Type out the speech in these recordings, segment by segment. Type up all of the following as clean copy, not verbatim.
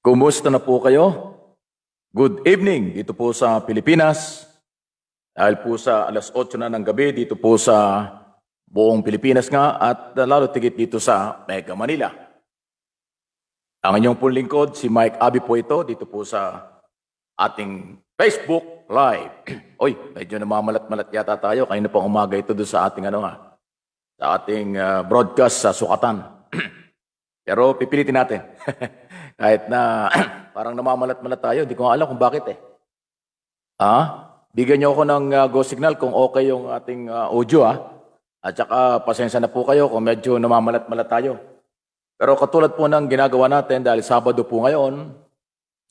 Kumusta na po kayo? Good evening dito po sa Pilipinas. Dahil po sa alas 8 na ng gabi dito po sa buong Pilipinas nga at lalo tigit dito sa Mega Manila. Ang inyong pong lingkod, si Mike Abi po ito dito po sa ating Facebook Live. Oy, medyo namamalat-malat yata tayo. Kanina pang umaga ito doon sa ating sa ating broadcast sa Sukatan. Pero pipilitin natin. Kahit na parang namamalat-malat tayo, hindi ko alam kung bakit eh. Bigyan niyo ako ng go signal kung okay yung ating audio At saka pasensya na po kayo kung medyo namamalat-malat tayo. Pero katulad po ng ginagawa natin dahil Sabado po ngayon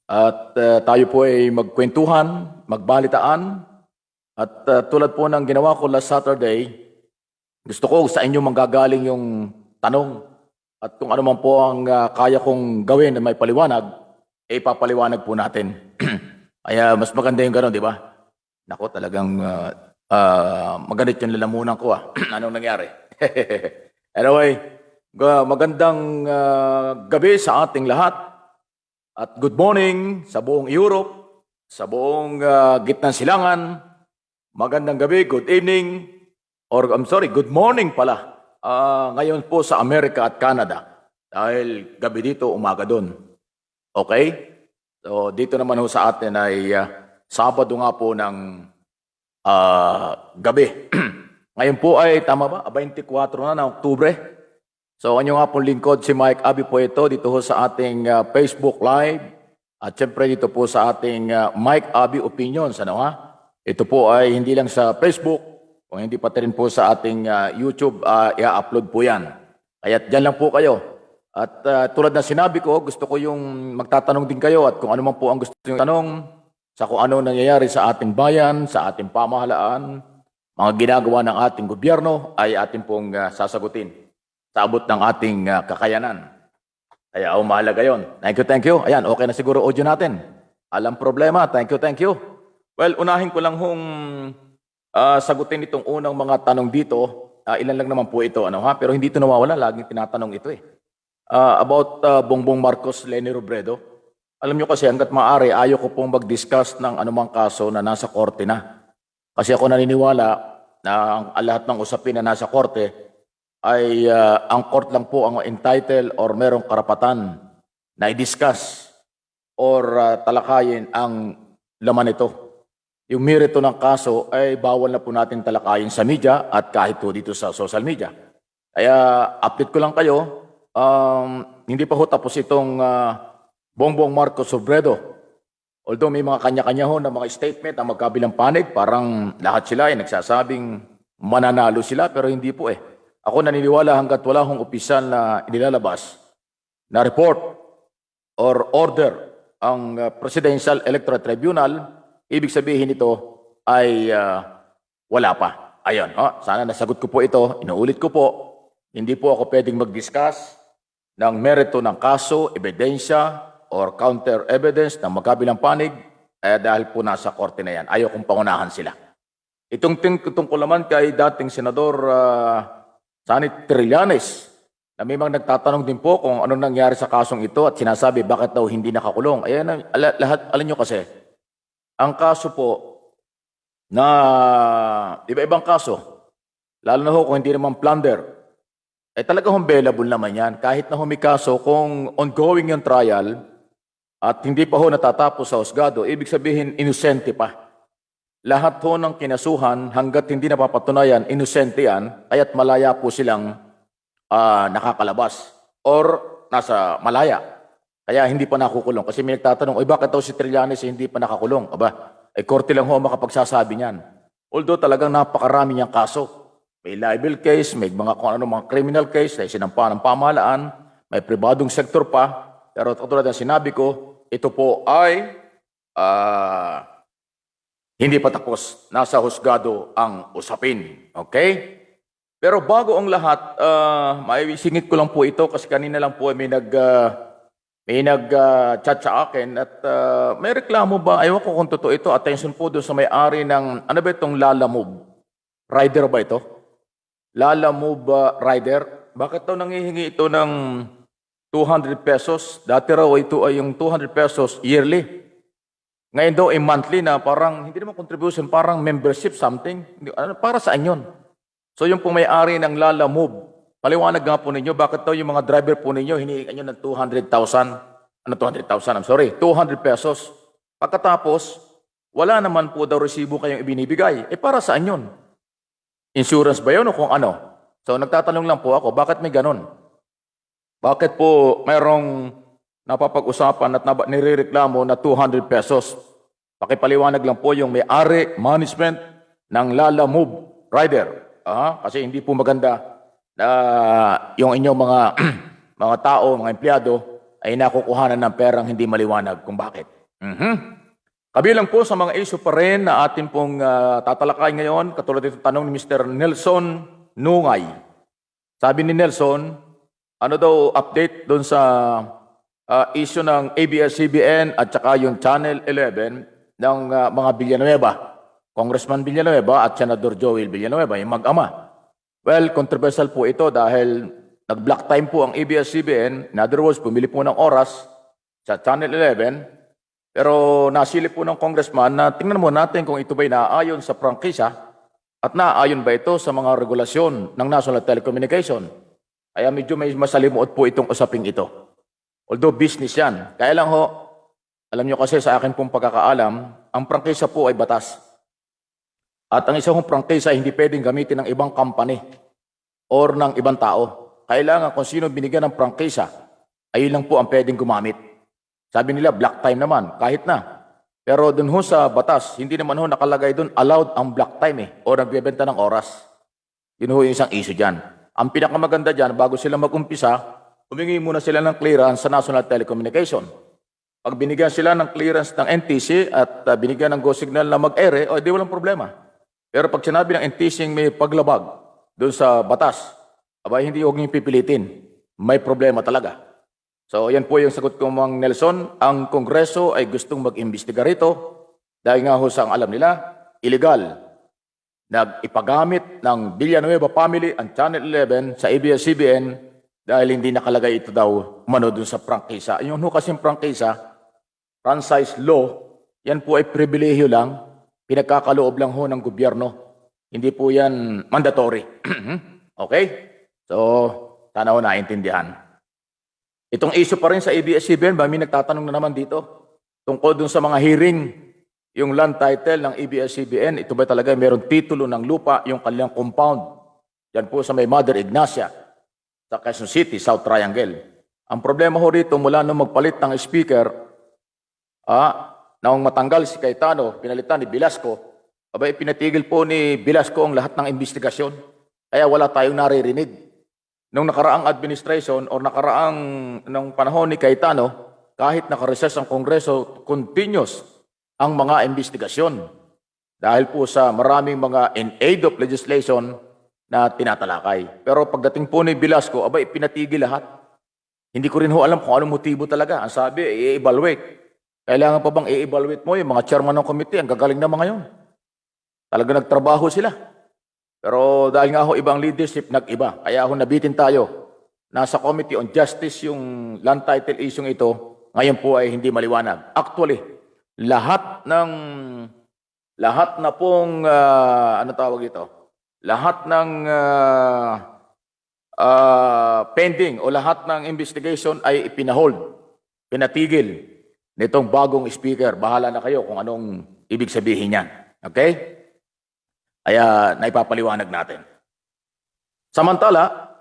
at tayo po ay magkwentuhan, magbalitaan at tulad po ng ginawa ko last Saturday, gusto ko sa inyo manggagaling yung tanong. At kung ano man po ang kaya kong gawin na may paliwanag, ipapaliwanag po natin. Kaya mas maganda yung gano'n, di ba? Nako, talagang maganit yung lalamunan ko Anong nangyari? Anyway, magandang gabi sa ating lahat. At good morning sa buong Europe, sa buong gitnang silangan. Magandang gabi, good evening, or good morning pala. Ngayon po sa Amerika at Canada. Dahil gabi dito, umaga doon. Okay? So dito naman ho sa atin ay Sabado nga po ng gabi. Ngayon po ay, tama ba? 24 na ng Oktubre. So ano nga pong lingkod, si Mike Abi po ito dito ho sa ating Facebook Live. At syempre dito po sa ating Mike Abi Opinions. Ito po ay hindi lang sa Facebook, kung hindi pati rin po sa ating YouTube, i-upload po yan. Kaya dyan lang po kayo. At tulad na sinabi ko, gusto ko yung magtatanong din kayo at kung ano man po ang gusto nyo tanong sa kung ano nangyayari sa ating bayan, sa ating pamahalaan, mga ginagawa ng ating gobyerno ay ating pong sasagutin sa abot ng ating kakayanan. Kaya mahalaga yun. Thank you. Ayan, okay na siguro audio natin. Alam problema. Thank you. Well, unahin ko lang sagutin itong unang mga tanong dito. Ilan lang naman po ito, pero hindi ito nawawala. Laging tinatanong ito about Bongbong Marcos, Leni Robredo. Alam nyo kasi, hanggat maaari, ayaw ko pong mag-discuss ng anumang kaso na nasa korte na. Kasi ako naniniwala na lahat ng usapin na nasa korte ay ang court lang po ang entitled or merong karapatan na i-discuss or talakayin ang laman ito. Yung merito ng kaso ay bawal na po natin talakayin sa media at kahit po dito sa social media. Kaya update ko lang kayo, hindi pa ho tapos itong Bongbong Marcos Robredo. Although may mga kanya-kanya ho na mga statement na magkabilang panig, parang lahat sila ay nagsasabing mananalo sila, pero hindi po Ako naniniwala hanggat wala hong opisyal na inilalabas na report or order ang Presidential Electoral Tribunal, ibig sabihin ito ay wala pa. Ayun, sana nasagot ko po ito. Inuulit ko po, hindi po ako pwedeng mag-discuss ng merito ng kaso, ebidensya, or counter evidence ng magkabilang panig dahil po nasa korte na yan. Ayaw kong pangunahan sila. Itong tungkol naman kay dating Senador Sonny Trillanes, na may mga nagtatanong din po kung anong nangyari sa kasong ito at sinasabi bakit daw hindi nakakulong. Ayan, lahat, alam nyo kasi, ang kaso po na iba-ibang kaso, lalo na ho kung hindi naman plunder, talagang available naman yan. Kahit na humikaso, kung ongoing yung trial at hindi pa ho natatapos sa husgado, ibig sabihin inosente pa. Lahat ho ng kinasuhan hanggat hindi napapatunayan, inosente yan, kaya't malaya po silang nakakalabas or nasa malaya. Kaya hindi pa nakukulong. Kasi may nagtatanong, bakit daw si Trillanes hindi pa nakakulong? Korte lang ho makapagsasabi niyan. Although talagang napakarami niyang kaso. May libel case, may mga criminal case, may sinampa ng pamahalaan, may pribadong sektor pa. Pero tulad ng sinabi ko, ito po ay hindi pa tapos. Nasa husgado ang usapin. Okay? Pero bago ang lahat, maisingit ko lang po ito kasi kanina lang po may nag-chat sa akin at may reklamo ba? Ayaw ko kung totoo ito. Attention po doon sa may-ari ng, ano ba itong Lalamove? Rider ba ito? Lalamove Rider? Bakit daw nangihingi ito ng 200 pesos. Dati raw ito ay yung 200 pesos yearly. Ngayon daw ay monthly na parang, hindi naman contribution, parang membership something. Para saan yun? So yung pong may-ari ng Lala Move, paliwanag nga po ninyo, bakit daw yung mga driver po ninyo, hinihingan nyo ng 200,000, 200,000, I'm sorry, 200 pesos. Pagkatapos, wala naman po daw resibo kayong ibinibigay. Para saan yun? Insurance ba yun o kung ano? So nagtatanong lang po ako, bakit may ganon? Bakit po mayroong napapag-usapan at nirereklamo na 200 pesos? Pakipaliwanag lang po yung may-ari, management ng Lala Move Rider. Kasi hindi po maganda na yung inyong mga mga tao, mga empleyado ay nakukuhanan ng perang hindi maliwanag kung bakit. Kabilang po sa mga issue pa rin na atin pong tatalakay ngayon, katulad itong tanong ni Mr. Nelson Nungay. Sabi ni Nelson, ano daw update doon sa issue ng ABS-CBN at saka yung Channel 11 ng mga Villanueva, Congressman Villanueva at Senador Joel Villanueva, yung mag-ama. Well, controversial po ito dahil nag-block time po ang ABS-CBN. In other words, pumili po ng oras sa Channel 11. Pero nasilip po ng congressman na tingnan mo natin kung ito ba'y naaayon sa prangkisa at naaayon ba ito sa mga regulasyon ng National Telecommunication. Kaya medyo may masalimuot po itong usaping ito. Although business yan. Kaya lang ho, alam nyo kasi sa akin pong pagkakaalam, ang prangkisa po ay batas. At ang isang prangkisa ay hindi pwedeng gamitin ng ibang company or ng ibang tao. Kailangan kung sino binigyan ng prangkisa, ayun lang po ang pwedeng gumamit. Sabi nila, black time naman, kahit na. Pero dun ho sa batas, hindi naman ho nakalagay dun, allowed ang black time o nagbebenta ng oras. Yun ho yung isang issue dyan. Ang pinakamaganda dyan, bago sila mag-umpisa, humingi muna sila ng clearance sa National Telecommunication. Pag binigyan sila ng clearance ng NTC at binigyan ng go signal na mag-ere, di walang problema. Pero pag sinabi ng NTC may paglabag dun sa batas, hindi huwag niyong pipilitin. May problema talaga. So, yan po yung sagot ko, Mang Nelson. Ang Kongreso ay gustong mag-imbestiga rito dahil nga ho sa ang alam nila, illegal. Nag-ipagamit ng Villanueva family ang Channel 11 sa ABS-CBN dahil hindi nakalagay ito daw umano dun sa prangkisa. Yung ho kasing prangkisa, franchise law, yan po ay pribilehiyo lang, pinagkakaloob lang ho ng gobyerno. Hindi po yan mandatory. Okay? So, sana ho naintindihan. Itong issue pa rin sa ABS-CBN, may nagtatanong na naman dito tungkol dun sa mga hearing, yung land title ng ABS-CBN, ito ba talaga mayroong titulo ng lupa, yung kanilang compound. Yan po sa may Mother Ignacia, sa Quezon City, South Triangle. Ang problema ho rito, mula nung magpalit ng speaker, nang matanggal si Cayetano, pinalitan ni Velasco, pinatigil po ni Velasco ang lahat ng investigasyon. Kaya wala tayong naririnig. Nung nakaraang administration o nakaraang ng panahon ni Cayetano, kahit nakareses ang Kongreso, continuous ang mga investigasyon. Dahil po sa maraming mga in aid of legislation na tinatalakay. Pero pagdating po ni Velasco, pinatigil lahat. Hindi ko rin ho alam kung anong motibo talaga. Ang sabi, i-evaluate. Kailangan pa bang i-evaluate mo yung mga chairman ng committee? Ang gagaling na mga yun. Talaga nagtrabaho sila. Pero dahil nga ho ibang leadership nag-iba, kaya ho nabitin tayo. Nasa Committee on Justice yung land title issue ito, ngayon po ay hindi maliwanag. Actually, lahat na pong, ano tawag ito? Lahat ng pending o lahat ng investigation ay ipinahold, pinatigil nitong bagong speaker. Bahala na kayo kung anong ibig sabihin yan. Okay? Kaya naipapaliwanag natin. Samantala,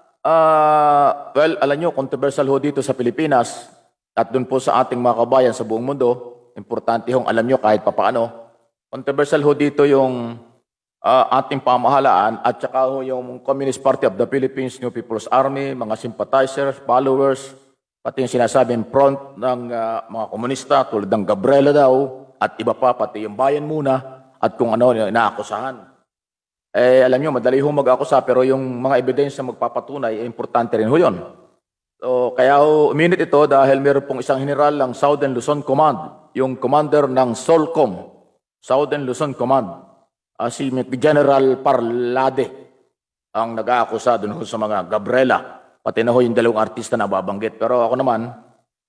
alam nyo, controversial ho dito sa Pilipinas at dun po sa ating mga kabayan sa buong mundo, importante hong alam nyo kahit papaano, controversial ho dito yung ating pamahalaan at saka ho yung Communist Party of the Philippines, New People's Army, mga sympathizers, followers, pati yung sinasabing front ng mga komunista tulad ng Gabriela daw at iba pa, pati yung bayan muna at kung ano yung inaakusahan. Alam nyo, madali ho mag-akusa pero yung mga ebidensya magpapatunay, importante rin ho yun. So, kaya ho, uminit ito dahil meron pong isang general ng Southern Luzon Command, yung commander ng SOLCOM, Southern Luzon Command, si General Parlade, ang nag-aakusa dun ho sa mga Gabriela pati na ho yung dalawang artista na babanggit. Pero ako naman,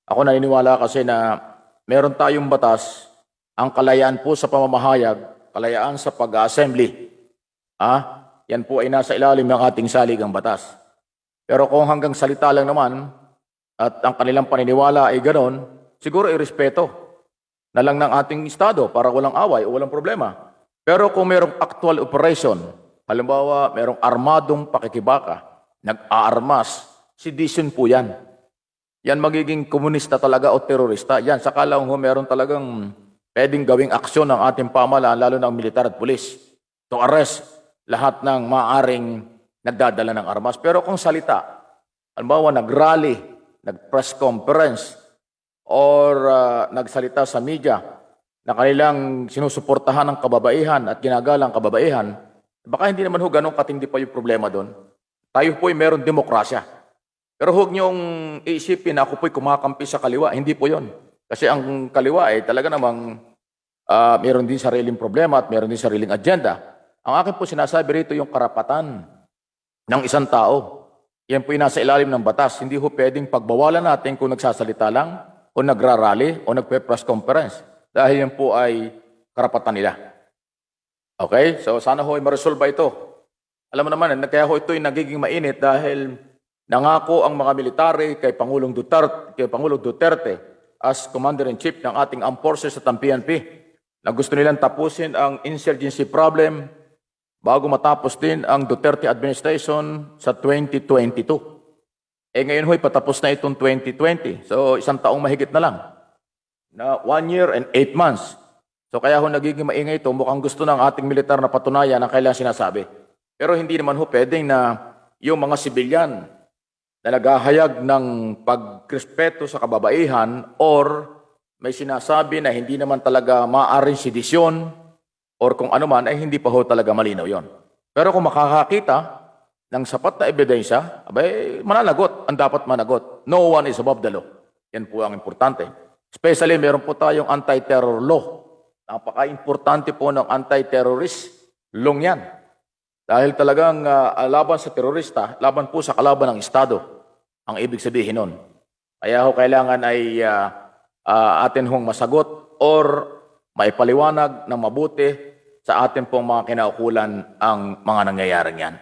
ako naniniwala kasi na meron tayong batas, ang kalayaan po sa pamamahayag, kalayaan sa pag-assembly. Yan po ay nasa ilalim ng ating saligang batas. Pero kung hanggang salita lang naman, at ang kanilang paniniwala ay ganon, siguro irespeto na lang ng ating Estado para walang away o walang problema. Pero kung mayroong actual operation, halimbawa mayroong armadong pakikibaka, nag-aarmas, sedition po yan. Yan magiging komunista talaga o terorista. Yan, saka lang meron talagang pwedeng gawing aksyon ng ating pamahalaan, lalo ng militar at pulis, to arrest lahat ng maaring nagdadala ng armas. Pero kung salita, halimbawa nag-rally, nag-press conference, or nagsalita sa media na kanilang sinusuportahan ng kababaihan at ginagalang kababaihan, baka hindi naman ho ganun katindi pa yung problema doon. Tayo po'y meron demokrasya. Pero huwag niyong iisipin na ako po'y kumakampi sa kaliwa. Hindi po yon. Kasi ang kaliwa ay talaga namang meron din sariling problema at meron din sariling agenda. Ang akin po sinasabi rito yung karapatan ng isang tao. Yan po yung nasa ilalim ng batas. Hindi ho pwedeng pagbawalan natin kung nagsasalita lang o nagrarally o nagpe-press conference. Dahil yan po ay karapatan nila. Okay? So sana ho ay maresolba ito. Alam mo naman, kaya ho ito ay nagiging mainit dahil nangako ang mga military kay Pangulong Duterte as Commander-in-Chief ng ating Armed Forces at ang PNP na gusto nilang tapusin ang insurgency problem bago matapos din ang Duterte administration sa 2022. Ngayon ho'y patapos na itong 2020. So, isang taong mahigit na lang. Na 1 year and 8 months. So, kaya ho nagiging maingay ito. Mukhang gusto ng ating militar na patunayan ang kailangan sinasabi. Pero hindi naman ho pwedeng na yung mga sibilyan na naghahayag ng pagrespeto sa kababaihan or may sinasabi na hindi naman talaga maaaring sedisyon or kung ano man, ay hindi pa ho talaga malinaw yon. Pero kung makakakita ng sapat na ebidensya, abay, mananagot ang dapat managot. No one is above the law. Yan po ang importante. Especially, meron po tayong anti-terror law. Napaka-importante po ng anti-terrorist law yan. Dahil talagang laban sa terorista, laban po sa kalaban ng Estado, ang ibig sabihin nun. Kaya ho kailangan ay atin hong masagot or maipaliwanag ng mabuti sa atin pong mga kinaukulan ang mga nangyayaring yan.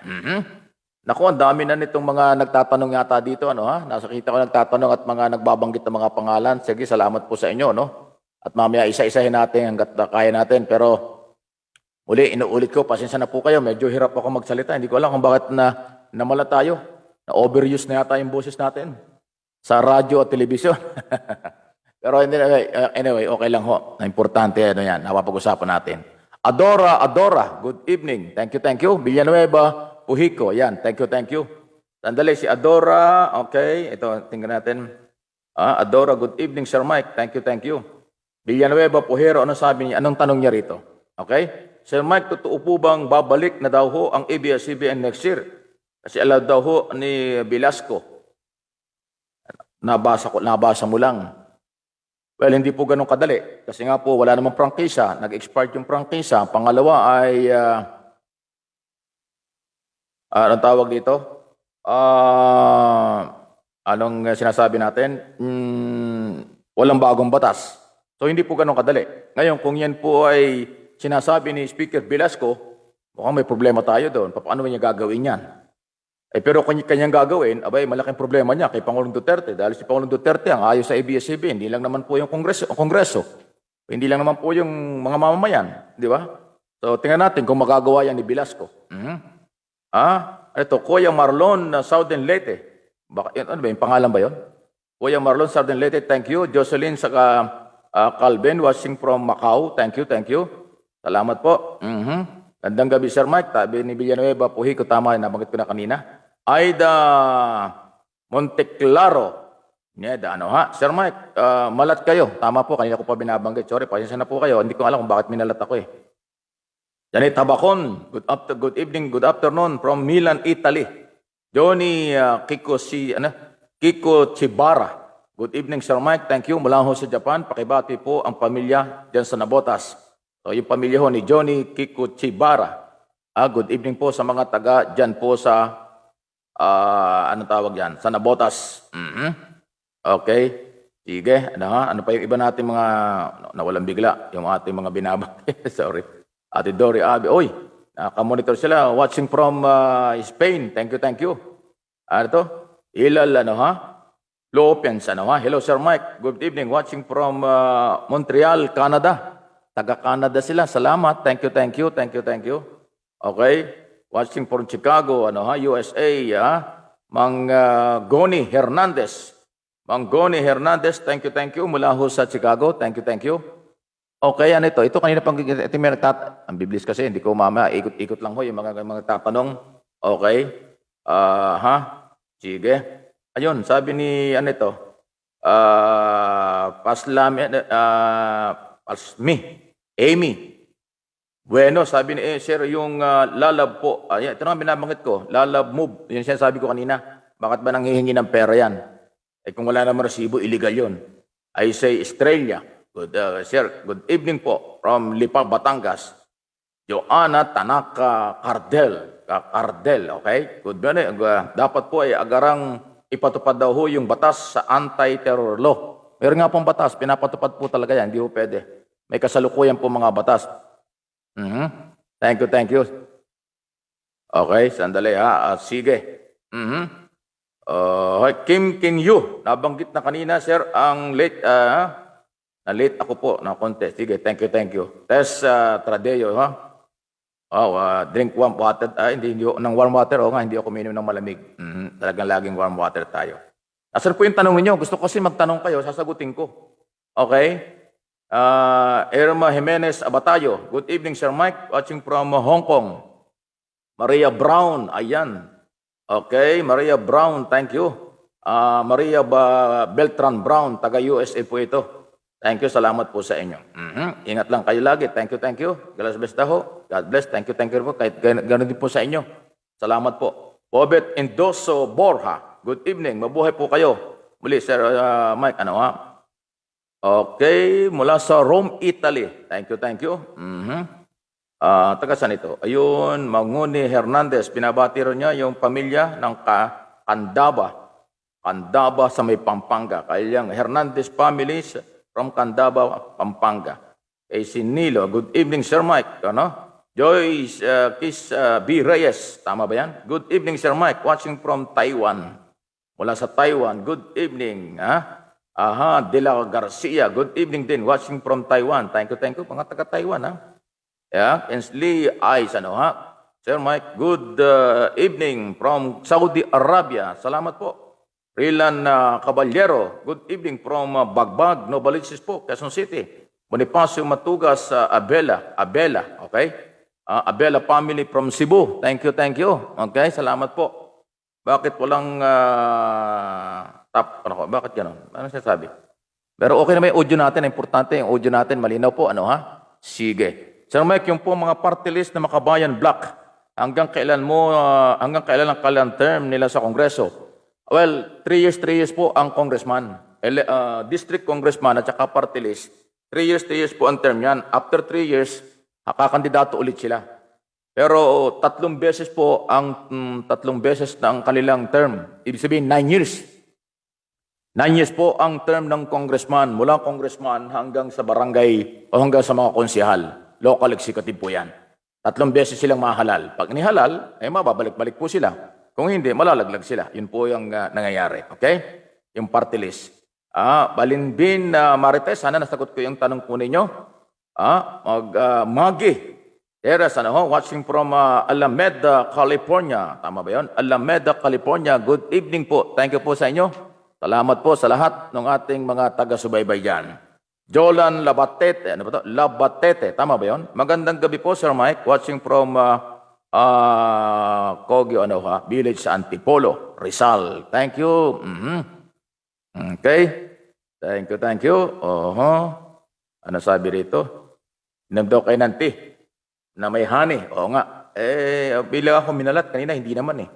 Naku, ang dami na nitong mga nagtatanong yata dito. Nakita ko nagtatanong at mga nagbabanggit ng mga pangalan. Sige, salamat po sa inyo. At mamaya isa-isahin natin hanggat kaya natin. Pero muli, inuulit ko, pasensya na po kayo. Medyo hirap ako magsalita. Hindi ko alam kung bakit namala tayo. Na-overuse na yata yung boses natin sa radyo at telebisyon. Pero anyway, okay lang ho. Importante yan. Napapag-usapan natin. Adora, good evening. Thank you. Villanueva, Puhico, yan. Thank you. Sandali, si Adora, okay. Ito, tingnan natin. Adora, good evening, Sir Mike. Thank you. Villanueva, Puhero, ano sabi niya? Anong tanong niya rito? Okay? Sir Mike, totoo po bang babalik na daw ho ang ABS-CBN next year? Kasi alam daw ho ni Velasco. Nabasa mo lang. Well, hindi po ganun kadali. Kasi nga po, wala namang prangkisa. Nag-expired yung prangkisa. Pangalawa ay, anong tawag dito? Anong sinasabi natin? Walang bagong batas. So, hindi po ganun kadali. Ngayon, kung yan po ay sinasabi ni Speaker Velasco, mukhang may problema tayo doon. Paano niya gagawin yan? Pero kanyang gagawin, abay, malaking problema niya kay Pangulong Duterte. Dahil si Pangulong Duterte ang ayos sa ABS-CBN, hindi lang naman po yung Kongreso. Hindi lang naman po yung mga mamamayan. Di ba? So, tingnan natin kung magagawa yan ni Velasco. Ito, Kuya Marlon Southern Leyte. Ano ba yung pangalan ba yun? Kuya Marlon Southern Leyte, thank you. Jocelyn saka Calvin, watching from Macau. Thank you. Salamat po. Gandang gabi, Sir Mike. Tabi ni Villanueva, Puhico, tama, nabanggit ko na kanina. Aida Monteclaro. Sir Mike, malat kayo. Tama po, kanina ko pa binabanggit. Sorry, pasensya na po kayo. Hindi ko alam kung bakit minalat ako eh. Janet Tabacon, good evening, good afternoon from Milan, Italy. Johnny Kiko Chibara. Good evening, Sir Mike. Thank you. Mula ho sa Japan, pakibati po ang pamilya dyan sa Nabotas. So, yung pamilya ho ni Johnny Kiko Chibara. Good evening po sa mga taga dyan po sa Anong tawag yan? Sa Nabotas. Okay. Sige. Ano pa yung iba natin mga nawalang bigla? Yung ating mga binabang. Sorry. Ate Dory Abi. Oy, nakamonitor sila. Watching from Spain. Thank you, thank you. Ano to? Ilal, Lopians, Hello, Sir Mike. Good evening. Watching from Montreal, Canada. Taga-Canada sila. Salamat. Thank you, thank you, thank you, thank you. Okay. Watching from Chicago, USA, Mang Goni Hernandez. Mang Goni Hernandez, thank you, mula ho sa Chicago. Thank you. Okay, ano ito? Ito kanina pang ito may ang biblis kasi, hindi ko ikot-ikot lang ho yung mga tatanong. Okay. Sige. Ayun, sabi ni, Amy. Bueno, sabi ni sir, yung lalab po, ito na binabanggit ko, lalab move, yun siya sabi ko kanina, bakit ba nanghihingi ng pera yan? Kung wala naman resibo, illegal yun. I say Australia. Good, sir, good evening po from Lipa, Batangas. Joanna Tanaka Cardel, okay? Good morning. Dapat po ay agarang ipatupad daw ho yung batas sa anti-terror law. Meron nga pong batas, pinapatupad po talaga yan, hindi po pwede. May kasalukuyan po mga batas. Thank you. Okay, sandali sige. Kim Kin-yu, nabanggit na kanina, sir, ang late, na-late ako po na konti. Sige, thank you. Tess Tradeo, drink warm water. Hindi ng warm water, hindi ako minom ng malamig. Talagang laging warm water tayo. Sir po yung tanong niyo, gusto ko kasi magtanong kayo, sasagutin ko. Okay? Irma Jimenez Abatayo. Good evening, Sir Mike. Watching from Hong Kong. Maria Brown. Ayan. Okay, Maria Brown. Thank you. Maria Beltran Brown. Taga USA po ito. Thank you. Salamat po sa inyo. Ingat lang kayo lagi. Thank you. God bless ho. God bless. Thank you po. Kahit ganoon din po sa inyo. Salamat po. Bobet Endoso Borja. Good evening. Mabuhay po kayo. Muli, Sir Mike. Okay, mula sa Rome, Italy. Thank you. Taga saan ito? Ayun, Manguni Hernandez. Binabati rin niya yung pamilya ng Candaba sa may Pampanga. Kaya yung Hernandez families from Candaba, Pampanga. Si Nilo. Good evening, Sir Mike. Joyce Kiss B. Reyes. Tama ba yan? Good evening, Sir Mike. Watching from Taiwan. Mula sa Taiwan. Good evening. De la Garcia. Good evening din. Watching from Taiwan. Thank you. Mga taga-Taiwan, Ensley Eyes, Sir Mike, good evening from Saudi Arabia. Salamat po. Rilan Caballero. Good evening from Bagbag, Novaliches po, Quezon City. Bonifacio Matugas, Abela. Okay? Abela family from Cebu. Thank you. Okay, salamat po. Bakit walang bakit gano'n? Ano siya sabi? Pero okay na may audio natin. Importante yung audio natin. Malinaw po. Sige. Sir Mike, yung po mga party list na Makabayan Black, hanggang kailan ang kailan term nila sa Kongreso? Well, 3 years po ang congressman. District congressman at saka party list. 3 years po ang term yan. After 3 years, kakandidato ulit sila. Pero 3 beses po ang 3 beses na ang kanilang term. Ibig sabihin, 9 years. 9 years po ang term ng congressman, mula congressman hanggang sa barangay o hanggang sa mga konsehal. Local executive po yan. 3 beses silang mahalal. Pag inihalal, mababalik-balik po sila. Kung hindi, malalaglag sila. Yun po yung nangyayari. Okay? Yung party list. Balinbin Marites, sana nasagot ko yung tanong po ninyo. Magi Teres, watching from Alameda, California. Tama ba yun? Alameda, California. Good evening po. Thank you po sa inyo. Salamat po sa lahat ng ating mga taga-subaybay dyan. Jolan Labatete. Labatete. Tama ba yun? Magandang gabi po, Sir Mike. Watching from Kogyo, Village sa Antipolo, Rizal. Thank you. Okay. Thank you. Ano sabi rito? Inam daw kay Nanti na may honey. Oo nga. Bila ako minalat kanina, hindi naman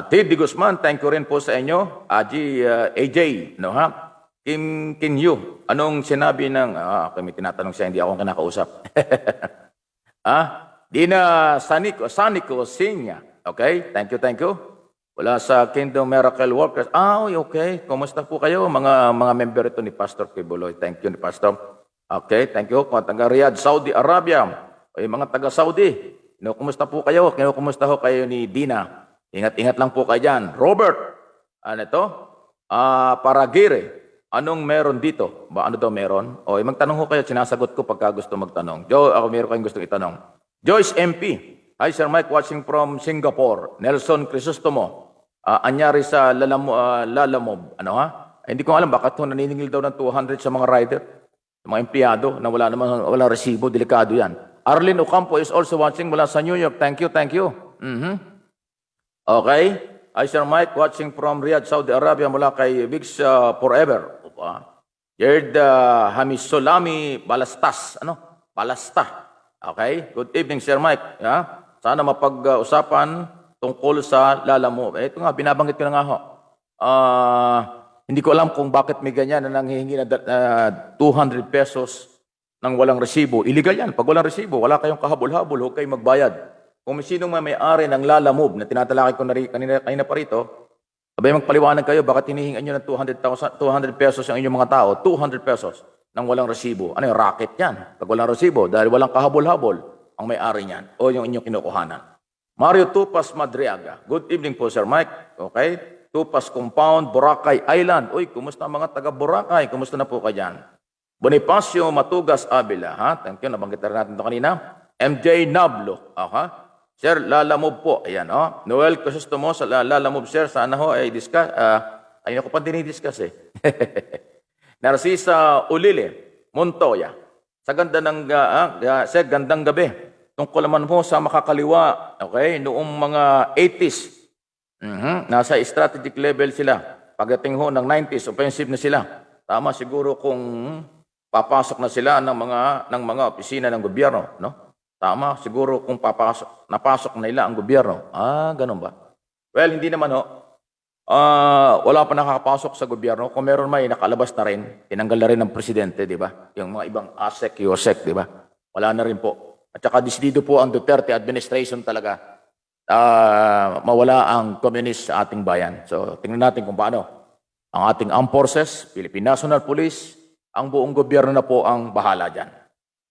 Ted Guzman, thank you rin po sa inyo. AJ, Kim Kin-yu, anong sinabi ng... kami tinatanong siya, hindi ako kinakausap. Dina Sanico Sinya. Okay, thank you. Wala sa Kingdom Miracle Workers. Okay. Kumusta po kayo? Mga member ito ni Pastor Kibuloy. Thank you ni Pastor. Okay, thank you. Mga taga Riyadh, Saudi Arabia. Mga taga Saudi. Kumusta po kayo? Kumusta ho kayo ni Dina? Ingat-ingat lang po kayo dyan. Robert, ano ito? Paragire. Anong meron dito? Ano daw meron? Magtanong ho kayo. Sinasagot ko pagka gusto magtanong. Meron kayong gusto itanong. Joyce MP. Hi, Sir Mike, watching from Singapore. Nelson Crisostomo. Anyari sa Lalamob. Hindi ko alam bakit naniningil daw ng 200 sa mga rider, sa mga empleyado na walang resibo. Delikado yan. Arlene Ocampo is also watching mula sa New York. Thank you. Okay. Hi, Sir Mike, watching from Riyadh, Saudi Arabia mula kay Vigs Forever. Jared Hamisolami Balastas. Balasta. Okay. Good evening, Sir Mike. Sana mapag-usapan tungkol sa Lalamob. Ito nga, binabanggit ko na nga ho. Hindi ko alam kung bakit may ganyan na nanghihingi na 200 pesos nang walang resibo. Illegal yan. Pag walang resibo, wala kayong kahabol-habol, huwag kayong magbayad. Kung sinong may-ari ng Lalamob na tinatalakay ko na kanina pa rito, abay magpaliwanag kayo, bakit hinihingan nyo ng 200 pesos ang inyong mga tao? 200 pesos nang walang resibo. Ano yung racket yan? Pag walang resibo, dahil walang kahabol-habol ang may-ari niyan o yung inyong kinukuhanan. Mario Tupas Madriaga. Good evening po, Sir Mike. Okay? Tupas Compound, Boracay Island. Kumusta mga taga Boracay? Kumusta na po kayo dyan? Bonifacio Matugas Avila. Thank you. Nabanggit na natin ito kanina. MJ Nablo. Sir, Lalamob po. Ayan, Noel Crisostomo sa Lalamob, Sir. Sana ho ay discuss. Ayun ako pa dinidiscuss Narcisa Ulile, Montoya. Sa ganda ng, Sir, gandang gabi. Tungkol naman po sa makakaliwa, okay, noong mga 80s, nasa strategic level sila. Pagdating ho ng 90s, offensive na sila. Tama siguro kung papasok na sila ng mga opisina ng gobyerno, no? Tama siguro kung napasok na nila ang gobyerno. Ganun ba? Well, hindi naman ho. Wala pa nakakapasok sa gobyerno. Kung meron may nakalabas na rin, tinanggal na rin ng presidente, di ba? Yung mga ibang ASEC, USEC, di ba? Wala na rin po. At saka disidido po ang Duterte administration talaga mawala ang communist sa ating bayan. So, tingnan natin kung paano. Ang ating armed forces, Philippine National Police, ang buong gobyerno na po ang bahala dyan.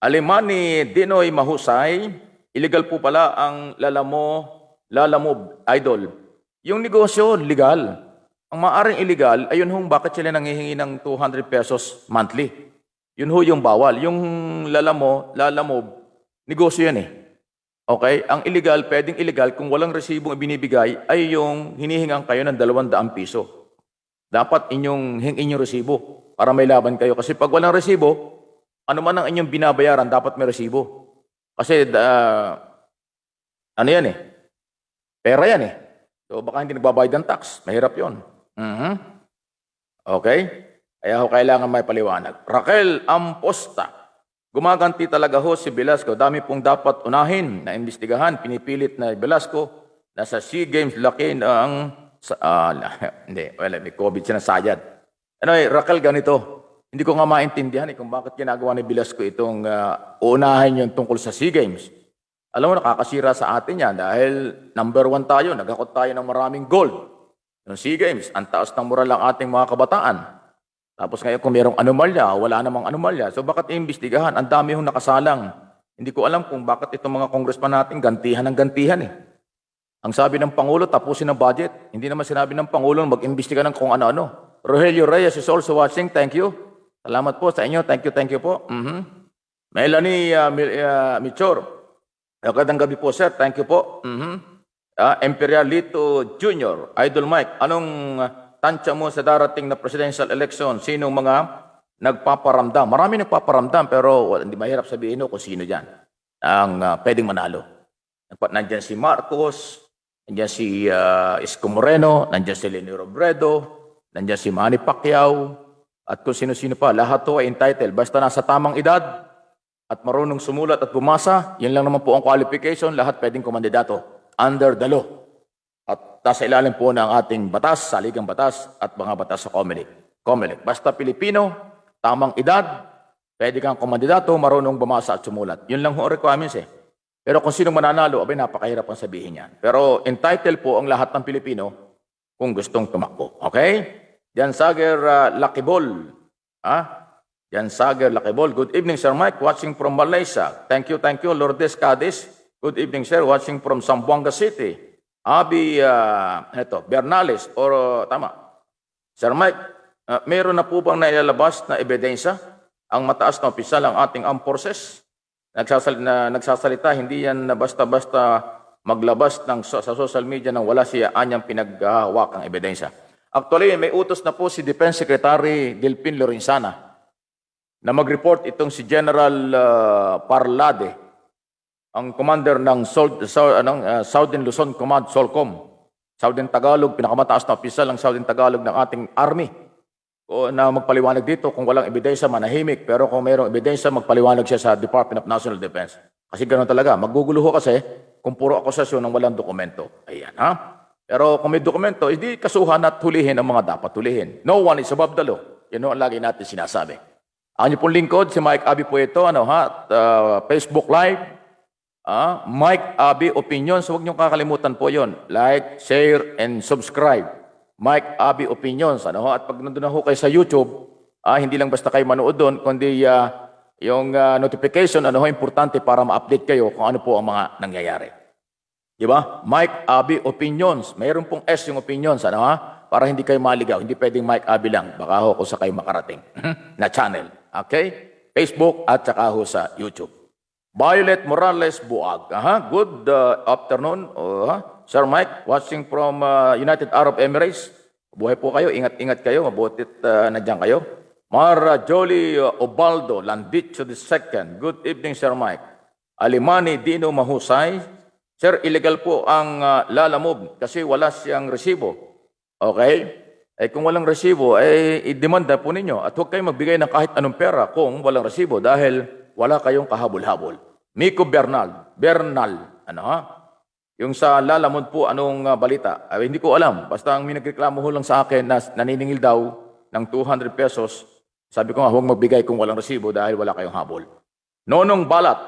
Alimani Dinoy Mahusay, illegal po pala ang Lalamob Idol. Yung negosyo, legal. Ang maaring illegal, ayun hong bakit sila nanghihingi ng 200 pesos monthly. Yun ho yung bawal. Yung Lalamob, negosyo yan Okay? Ang illegal, pwedeng illegal kung walang resibong ibinibigay ay yung hinihingan kayo ng 200 piso. Dapat inyong hingin yung resibo para may laban kayo. Kasi pag walang resibo, ano man ang inyong binabayaran, dapat may resibo. Kasi, ano yan pera yan So baka hindi nagbabayad ng tax. Mahirap yun. Okay? Kaya kailangan may paliwanag. Raquel Amposta. Gumaganti talaga ho si Velasco. Dami pong dapat unahin na imbestigahan. Pinipilit na Velasco na sa SEA Games laki ang... may COVID siya na sayad. Raquel, ganito. Hindi ko nga maintindihan kung bakit ginagawa ni Velasco itong uunahin yung tungkol sa SEA Games. Alam mo, nakakasira sa atin yan dahil number 1 tayo. Nagakot tayo ng maraming gold. Yung SEA Games, ang taas ng moral ng ating mga kabataan. Tapos ngayon kung mayroong anomalya, wala namang anomalya. So bakit iimbestigahan? Ang dami hong nakasalang. Hindi ko alam kung bakit itong mga congressman natin gantihan ng gantihan Ang sabi ng Pangulo, tapusin ang budget. Hindi naman sinabi ng Pangulo mag-imbestiga ng kung ano-ano. Rogelio Reyes is also watching. Thank you. Salamat po sa inyo. Thank you po. Melanie Michor. Magandang gabi po, sir. Thank you po. Imperialito Jr., Idol Mike, anong tansya mo sa darating na presidential election? Sinong mga nagpaparamdam? Marami nagpaparamdam pero hindi mahirap sabihin kung sino dyan ang pwedeng manalo. Nandiyan si Marcos, nandiyan si Isko Moreno, nandiyan si Leni Robredo, nandiyan si Manny Pacquiao, at kung sino-sino pa. Lahat to ay entitled. Basta nasa tamang edad at marunong sumulat at bumasa, yan lang naman po ang qualification. Lahat pwedeng kumandidato under the law. At nasa ilalim po ng ating batas, saligang batas at mga batas sa COMELEC. Basta Pilipino, tamang edad, pwede kang kumandidato, marunong bumasa at sumulat. Yun lang ho ang requirements Pero kung sino mananalo, napakahirap ang sabihin yan. Pero entitled po ang lahat ng Pilipino kung gustong tumakbo. Okay? Jan Sager Lakibol. Jan Sager Lakibol. Good evening, Sir Mike. Watching from Malaysia. Thank you, Lourdes Cadiz. Good evening, sir. Watching from Zamboanga City. Abi, Bernales. Tama. Sir Mike, meron na po bang nailalabas na ebidensya ang mataas na opisyal ang ating armed forces? Nagsasalita, hindi yan na basta-basta maglabas sa social media nang wala siya anyang pinaghahawakang ebidensya. Actually, may utos na po si Defense Secretary Delpin Lorenzana na mag-report itong si General Parlade, ang commander ng Southern Luzon Command, SOLCOM. Southern Tagalog, pinakamataas na opisyal ng Southern Tagalog ng ating Army. O na magpaliwanag dito kung walang ebidensya, manahimik. Pero kung mayroong ebidensya, magpaliwanag siya sa Department of National Defense. Kasi ganoon talaga. Magugulo ho kasi kung puro akusasyon ng walang dokumento. Ayan, ha? Pero kung may dokumento, hindi kasuhan at hulihin ang mga dapat hulihin. No one is above the law. Yan ang lagi natin sinasabi. Ang niyo pong lingkod, si Mike Abi po ito, Facebook Live. Mike Abi Opinions, huwag niyong kakalimutan po yon. Like, share, and subscribe. Mike Abi Opinions. At pag nandun na ho kayo sa YouTube, hindi lang basta kayo manood doon, kundi yung notification, importante para ma-update kayo kung ano po ang mga nangyayari. Diba? Mike Abi Opinions. Mayroon pong S yung opinions, para hindi kayo maligaw. Hindi pwedeng Mike Abi lang. Baka ho kung sa kayo makarating na channel. Okay? Facebook at saka ho sa YouTube. Violet Morales Buag. Good afternoon. Sir Mike, watching from United Arab Emirates. Buhay po kayo. Ingat-ingat kayo. Mabutit nandiyan kayo. Mara Jolie Obaldo, Landicho II. Good evening, Sir Mike. Alimani Dino Mahusay. Sir, illegal po ang lalamove kasi wala siyang resibo. Okay? Kung walang resibo, i-demanda po ninyo. At huwag kayong magbigay ng kahit anong pera kung walang resibo dahil wala kayong kahabol-habol. Miko Bernal. Yung sa lalamove po, anong balita? Hindi ko alam. Basta ang minagreklamo ho lang sa akin na naniningil daw ng 200 pesos. Sabi ko nga, huwag magbigay kung walang resibo dahil wala kayong habol. Nonong Balat.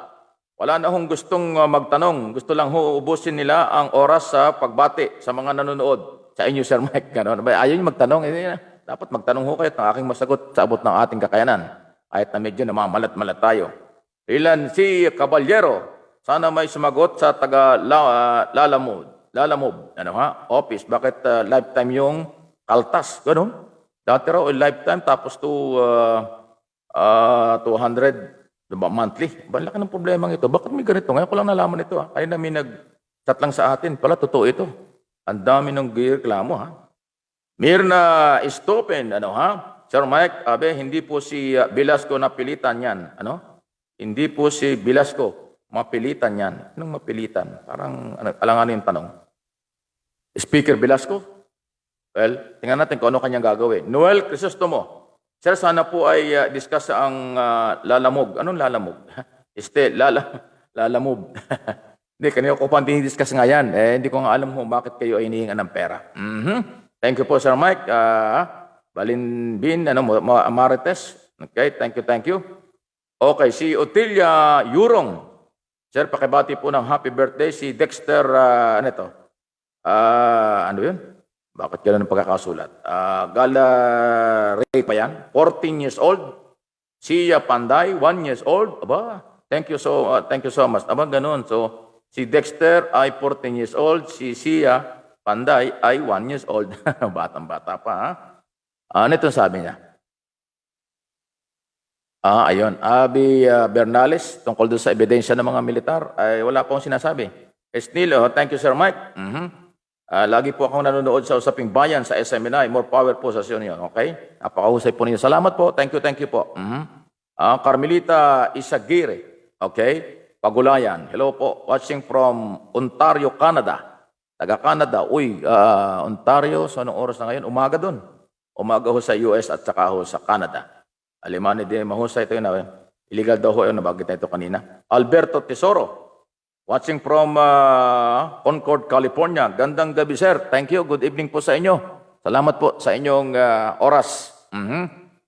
Wala na hong gustong magtanong. Gusto lang ho ubusin nila ang oras sa pagbati sa mga nanonood. Sa inyo, Sir Mike. Ayaw nyo magtanong. Dapat magtanong ho kayo at ang aking masagot sa abot ng ating kakayanan. Kahit na medyo namamalat-malat tayo. Ilan si Caballero. Sana may sumagot sa taga Lalamove. Office. Bakit lifetime yung kaltas? Ganun. Dati raw lifetime tapos to 200 monthly. Laki ng problema ito. Bakit may ganito? Ngayon ko lang nalaman ito. Kaya na may nag-chat lang sa atin. Pala, totoo ito. Ang dami ng reklamo, Mirna Stopen, Sir Mike, hindi po si Velasco napilitan yan. Hindi po si Velasco mapilitan yan. Anong mapilitan? Parang, alangan yung tanong. Speaker Velasco? Well, tingnan natin kung ano kanyang gagawin. Noel Crisostomo. Sir, sana po ay discuss ang lalamog. Anong lalamog? Lalamog. Hindi, kanina ko pa discuss nga yan. Hindi ko nga alam bakit kayo ay hinihingan ng pera. Thank you po, Sir Mike. Balinbin, Marites. Okay, thank you. Okay, si Otilia Yurong. Sir, pakibati po ng happy birthday si Dexter, ano yun? Bakit gano'n ang pagkakasulat? Gala Ray pa yan, 14 years old. Sia Panday, 1 years old. Aba, thank you so much. Aba, gano'n. So, si Dexter ay 14 years old. Si Sia Panday ay 1 years old. Batang-bata pa, Ano itong sabi niya? Ayun. Abi Bernales, tungkol doon sa ebidensya ng mga militar, ay wala pong sinasabi. Esnilo, thank you, Sir Mike. Lagi po akong nanonood sa Usaping Bayan sa SMNI. More power po sa inyo. Okay? Napakahusay po ninyo. Salamat po. Thank you po. Carmelita Isagire. Okay? Pagulayan. Hello po. Watching from Ontario, Canada. Taga-Canada. Ontario. So, anong oras na ngayon? Umaga doon. Umaga ho sa US at saka ho sa Canada. Alimani din. Mahusay ito yun. Illegal daw ho yun. Nabagit na ito kanina. Alberto Tesoro. Watching from Concord, California. Gandang gabi, sir. Thank you. Good evening po sa inyo. Salamat po sa inyong oras.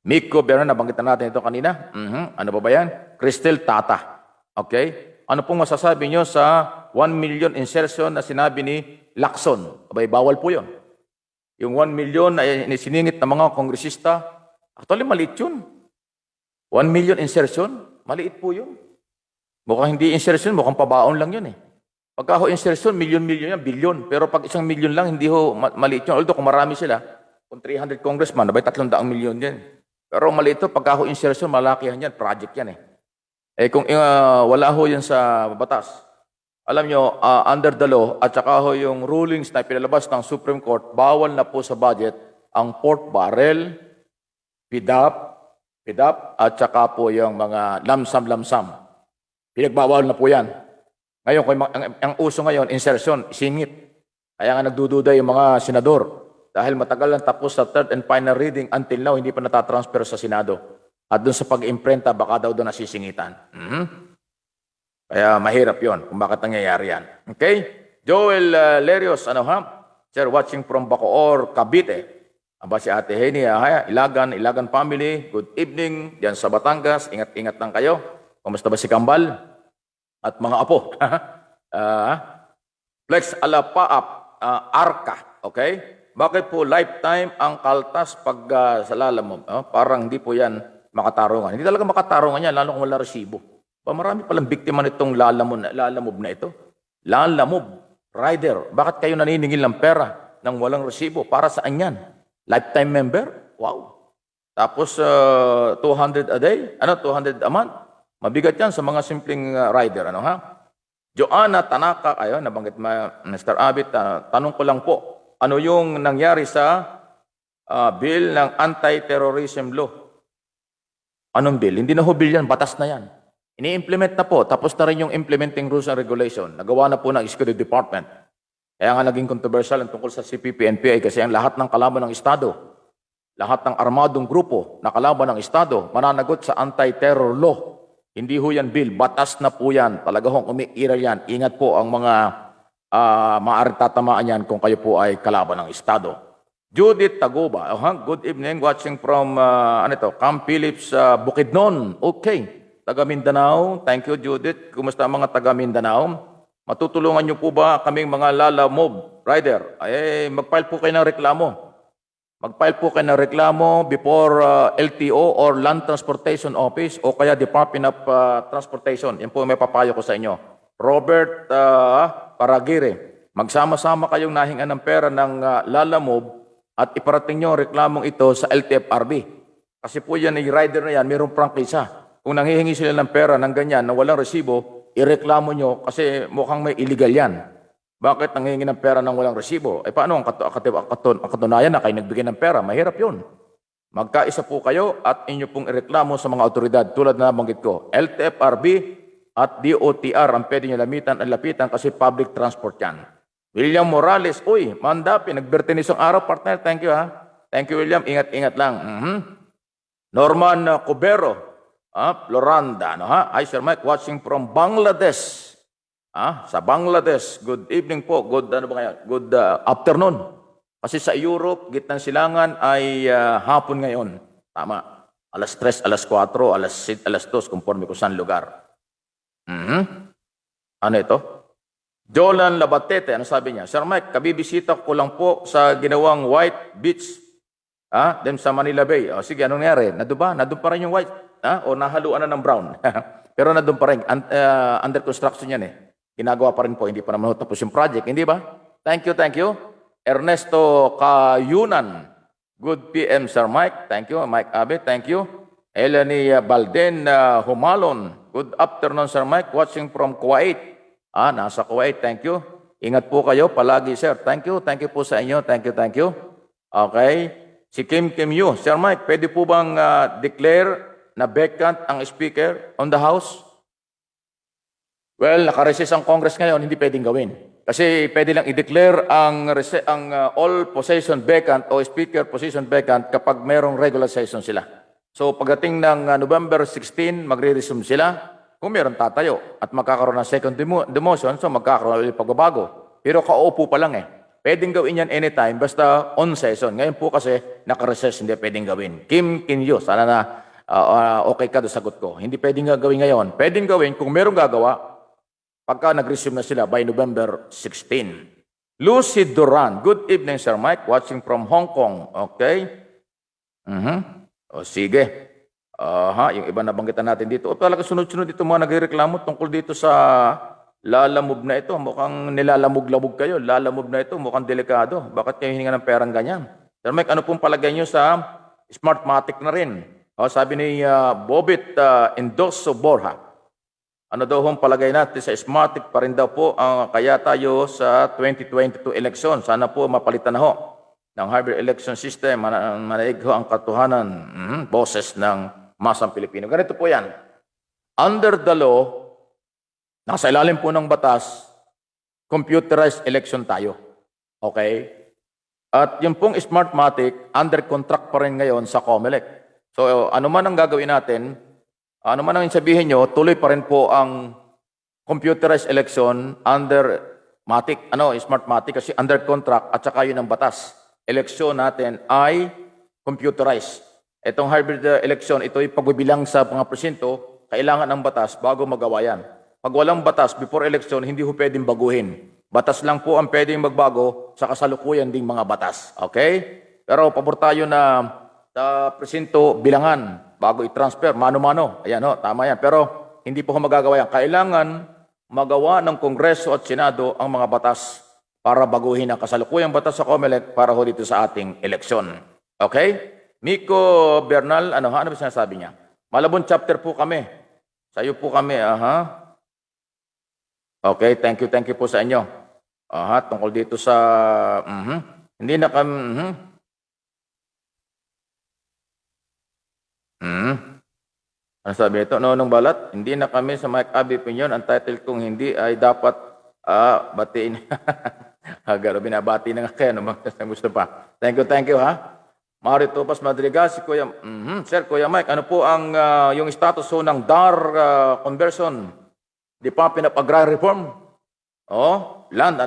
Miko Bernal, nabanggit na natin ito kanina. Ano ba yan? Cristel Tata. Okay? Ano pong masasabi nyo sa 1 million insertion na sinabi ni Lacson? Abay, bawal po yun. Yung 1 million na siningit ng mga kongresista, actually maliit yun. 1 million insertion, maliit po yun. Mukhang hindi insertion, mukhang pabaon lang yun eh. Pagka ho insertion, million-million yan, billion. Pero pag 1 million lang, hindi ho maliit yun. Although kung marami sila, kung 300 congressman, nabay 300 million yan. Pero maliit ito, pagka ho insertion, malakihan yan, project yan eh. Eh kung wala ho yan sa batas, alam nyo, under the law, at saka ho yung rulings na pinalabas ng Supreme Court, bawal na po sa budget ang pork barrel, pidap, at saka po yung mga lamsam. Pinagbawal na po yan. Ngayon, ang uso ngayon, insertion, singit. Kaya nga nagdududa yung mga senador. Dahil matagal lang tapos sa third and final reading, until now, hindi pa natatransfer sa Senado. At doon sa pag-imprenta, baka daw doon nasisingitan. Kaya mahirap yon kung bakit nangyayari yan. Okay? Joel Lerios, Sir, watching from Bacoor, Cavite. Aba si Ate Henny, Ilagan family, good evening. Diyan sa Batangas, ingat-ingat lang kayo. Kumusta ba si Kambal? At mga apo. Flex Alapaap, Arca. Okay? Bakit po lifetime ang kaltas pag sa lalamove? Parang hindi po yan makatarungan. Hindi talaga makatarungan yan, lalo kung wala resibo. Marami palang biktima nitong lalamove na ito. Lalamove, rider. Bakit kayo naniningil ng pera nang walang resibo? Para saan yan? Lifetime member? Wow. Tapos 200 a day? 200 a month? Mabigat yan sa mga simpleng rider. Joanna Tanaka, nabanggit Mr. Abit, tanong ko lang po, ano yung nangyari sa bill ng anti-terrorism law? Anong bill? Hindi na ho bill yan, batas na yan. Ini-implement na po, tapos na rin yung implementing rules and regulation. Nagawa na po ng Executive Department. Kaya nga naging controversial ang tungkol sa CPP-NPA kasi ang lahat ng kalaban ng Estado, lahat ng armadong grupo na kalaban ng Estado, mananagot sa anti-terror law. Hindi ho yan bill, batas na po yan. Talaga hong umiiral yan. Ingat po ang mga maaaring tatamaan yan kung kayo po ay kalaban ng Estado. Judith Taguba, good evening, watching from Camp Phillips, Bukidnon. Okay. Taga Mindanao. Thank you, Judith. Kumusta ang mga taga Mindanao? Matutulungan niyo po ba kaming mga lalamove rider? Mag-file po kayo ng reklamo. Mag-file po kayo ng reklamo before LTO or Land Transportation Office o kaya Department of Transportation. Yan po may papayo ko sa inyo. Robert Paragire, magsama-sama kayong nahingan ng pera ng lalamove at iparating niyo ang reklamong ito sa LTFRB. Kasi po yan, yung rider na yan, mayroong prangkisa. Kung nanghihingi sila ng pera ng ganyan na walang resibo, ireklamo nyo kasi mukhang may illegal yan. Bakit nanghihingi ng pera ng walang resibo? Paano ang katunayan na kayo nagbigay ng pera? Mahirap yun. Magkaisa po kayo at inyo pong ireklamo sa mga otoridad tulad na nabanggit ko. LTFRB at DOTR ang pwede nyo lapitan kasi public transport yan. William Morales, Mandapi, nagbertinis ang araw, partner. Thank you, Thank you, William. Ingat-ingat lang. Norman Cubero, Floranda, Hi, Sir Mike, watching from Bangladesh. Sa Bangladesh. Good evening po. Good afternoon. Kasi sa Europe, gitnang silangan ay hapon ngayon. Tama. Alas 3, alas 4, alas 2, conforme kung saan lugar. Ano ito? Jolan Labatete, ano sabi niya? Sir Mike, kabibisita ko lang po sa ginawang White Beach. Then sa Manila Bay. Sige, anong nangyari? Nandun pa rin yung white. O nahaluan na ng brown. Pero nandun pa rin. Under construction yan eh. Ginagawa pa rin po. Hindi pa naman tapos yung project. Hindi ba? Thank you. Ernesto Cayunan. Good PM, Sir Mike. Thank you. Mike Abe, thank you. Eleni Balden Humalon. Good afternoon, Sir Mike. Watching from Kuwait. Nasa Kuwait. Thank you. Ingat po kayo palagi, sir. Thank you. Thank you po sa inyo. Thank you. Okay. Si Kim Yu. Sir Mike, pwede po bang declare na vacant ang speaker on the House? Well, nakareses ang Congress ngayon, hindi pwedeng gawin. Kasi pwede lang i-declare ang all position vacant o speaker position vacant kapag merong regular session sila. So pagdating ng November 16, magre-resume sila. Kung meron tatayo at magkakaroon ng second demotion, so magkakaroon ulit pagbabago. Pero kaupo pa lang eh. Pwedeng gawin yan anytime, basta on session. Ngayon po kasi nakareses, hindi pwedeng gawin. Kim Kinyo, sana na okay ka doon sagot ko. Hindi pwedeng gawin ngayon. Pwedeng gawin kung merong gagawa pagka nag-resume na sila by November 16. Lucy Duran. Good evening, Sir Mike. Watching from Hong Kong. Okay. O sige. Yung iba nabanggitan natin dito. O talaga sunod-sunod dito mga nagreklamo tungkol dito sa lalamove na ito. Mukhang nilalamog-lamog kayo. Lalamove na ito. Mukhang delikado. Bakit kayo hininga ng perang ganyan? Sir Mike, ano pong palagay nyo sa Smartmatic na rin? Sabi ni Bobit Endoso Borja. Ano daw hong palagay natin sa Smartmatic pa rin daw po kaya tayo sa 2022 election. Sana po mapalitan na ho ng hybrid election system. Manaig ho ang katuhanan, boses ng masang Pilipino. Ganito po yan. Under the law, nasa ilalim po ng batas, computerized election tayo. Okay? At yung pong Smartmatic, under contract pa rin ngayon sa COMELEC. So, ano man ang gagawin natin, ano man ang sabihin nyo, tuloy pa rin po ang computerized election under Smartmatic kasi under contract at saka yun ang batas. Eleksyon natin ay computerized. Itong hybrid election, ito ay pagbibilang sa mga presinto, kailangan ng batas bago magawa yan. Pag walang batas, before election, hindi ho pwedeng baguhin. Batas lang po ang pwedeng magbago sa kasalukuyan ding mga batas. Okay? Pero pabor tayo na sa presinto bilangan bago i-transfer, mano-mano. Ayan ho, tama yan. Pero hindi po magagawa yan. Kailangan magawa ng Kongreso at Senado ang mga batas para baguhin ang kasalukuyang batas sa COMELEC para ho dito sa ating eleksyon. Okay? Miko Bernal, ano ba sinasabi niya? Malabon chapter po kami. Sa iyo po kami, Okay, thank you po sa inyo. Tungkol dito sa, hindi na kami, Ano sabi ito? Noong balat, hindi na kami sa Mike Abby Opinion. Ang title kung hindi ay dapat batiin. Agaro, binabati na nga kayo. Gusto pa. Thank you ha. Marito Topas Madrigal, si Kuya, Sir, Kuya Mike, ano po ang yung status ho ng DAR conversion? Department of Agrarian Reform? Land,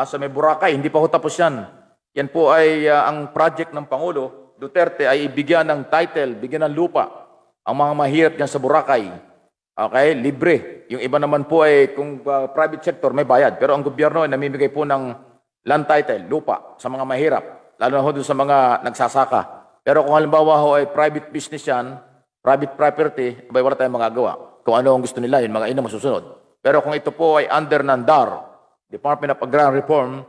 sa may Boracay, hindi pa ho tapos yan. Yan po ay ang project ng Pangulo Duterte ay ibigyan ng title, bigyan ng lupa ang mga mahirap dyan sa Boracay. Okay, libre. Yung iba naman po ay kung private sector may bayad. Pero ang gobyerno ay namimigay po ng land title, lupa sa mga mahirap. Lalo na ho doon sa mga nagsasaka. Pero kung halimbawa ho ay private business yan, private property, wala tayong magagawa. Kung ano ang gusto nila, yun mga ina masusunod. Pero kung ito po ay under ng DAR, Department of Agrarian Reform,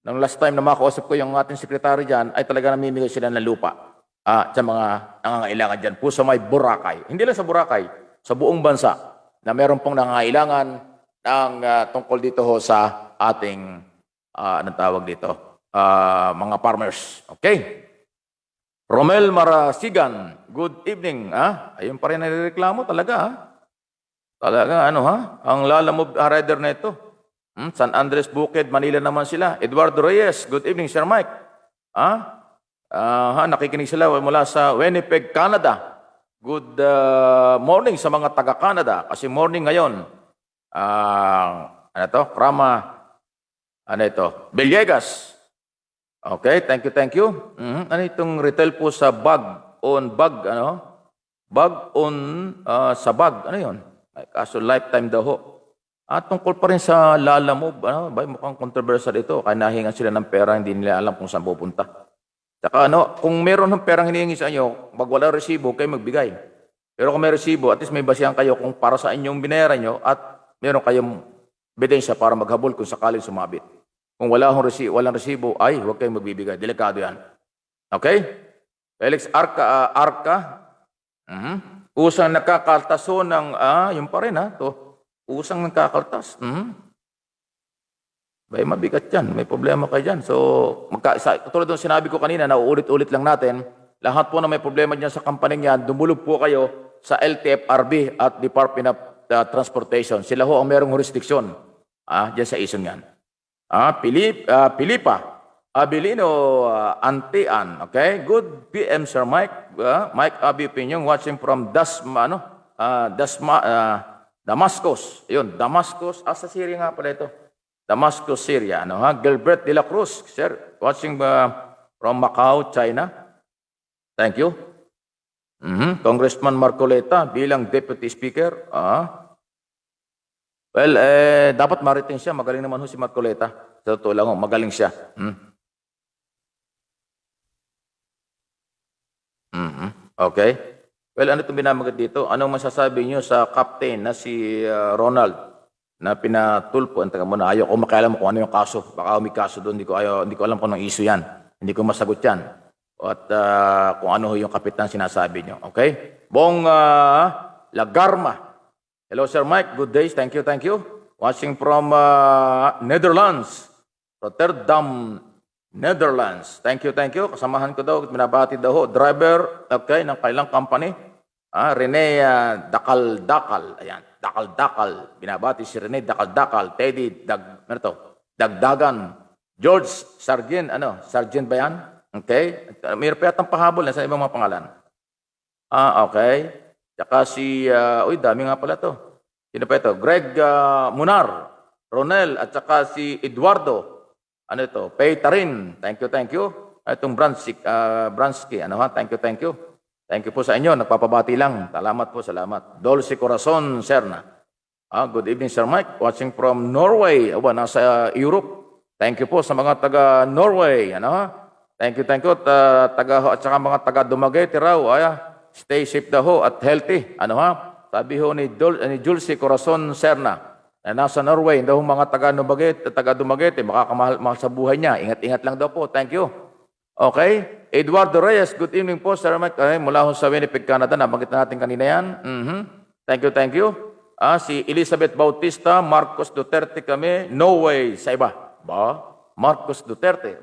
nung last time na makausap ko yung ating sekretary dyan, ay talaga namimigay sila ng lupa sa mga nangangailangan dyan po sa may Boracay. Hindi lang sa Boracay, sa buong bansa na meron pong nangangailangan ng tungkol dito ho sa ating, anong tawag dito, mga farmers. Okay? Romel Marasigan, good evening. Ayun pa rin nalireklamo talaga. Talaga, ang lalamove rider na ito. San Andres Bukid, Manila naman sila. Eduardo Reyes, good evening, Sir Mike. Nakikinig sila mula sa Winnipeg, Canada. Good morning sa mga taga-Canada. Kasi morning ngayon. Villegas. Okay, thank you. Ano itong retail po sa bag on bag, Bag on sa bag, ano yun? Kaso lifetime daw ho. At tungkol pa rin sa lalamove, mukhang controversial ito. Kaya nahingan sila ng pera, hindi nila alam kung saan pupunta. Saka kung meron ng perang hinihingi sa inyo, pag wala resibo, kayo magbigay. Pero kung may resibo, at least may basihan kayo kung para sa inyong binayaran nyo at meron kayong ebidensya para maghabol kung sakaling sumabit. Kung walang resibo, ay huwag kayong magbibigay. Delikado yan. Okay? Felix Arca. Usang nakakaltaso ng, yung pa rin usang nakakaltas. Mabigat yan. May problema kayo dyan. So, tulad ng sinabi ko kanina, nauulit-ulit lang natin, lahat po na may problema dyan sa kampaning yan, dumulog po kayo sa LTFRB at Department of Transportation. Sila ho ang merong jurisdiction dyan sa isong yan. Pilipa Abilino Antian. Okay? Good PM, Sir Mike. Mike Abi Pinyong watching from Damascus. Yun, Damascus. Sa Syria nga pala ito. Damascus, Syria. Gilbert de la Cruz, sir, watching from Macau, China. Thank you. Congressman Marcoleta bilang Deputy Speaker. Dapat mariting siya. Magaling naman ho si Marcoleta. Sa totoo lang, magaling siya. Okay. Well, ano itong binamagat dito? Anong masasabi niyo sa captain na si Ronald na pinatulpo? Ang taga mo na, ayaw ko makialam kung ano yung kaso. Baka may kaso doon, hindi ko alam kung anong issue yan. Hindi ko masagot yan. At kung ano yung kapitan sinasabi niyo. Okay? Bong Lagarma. Hello, Sir Mike. Good days. Thank you, thank you. Watching from Netherlands. Rotterdam, Netherlands. Thank you, thank you. Kasamahan ko daw, binabati daw, driver, okay, ng kailang company. Rene Dakal-Dakal. Ayan, Dakal-Dakal. Binabati si Rene Dakal-Dakal. Teddy Dagdagan. George Sargent, Sargent ba yan? Okay. Mayroon pa yatang pahabol na sa ibang mga pangalan. Okay. Tsaka si, dami nga pala to. Sino pa ito? Greg Munar, Ronel, at saka si Eduardo. Ano ito? Paytarin. Thank you, thank you. Itong Bransky, thank you, thank you. Thank you po sa inyo. Nagpapabati lang. Salamat po, salamat. Dulce Corazon, Serna. Good evening, Sir Mike. Watching from Norway. Nasa Europe. Thank you po sa mga taga-Norway. Thank you, thank you. At saka mga taga-Dumaguete raw. Stay safe daw ho at healthy. Sabi ho ni Dulce Corazon, Serna. Nasa Norway, daw mga taga-Dumaguete, makakamahal sa buhay niya. Ingat-ingat lang daw po. Thank you. Okay. Eduardo Reyes, good evening po, Sir Mike. Mula ho sa Winnipeg, Canada. Nabanggit na natin kanina yan. Thank you, thank you. Si Elizabeth Bautista, Marcos Duterte kami. No way sa iba. Marcos Duterte.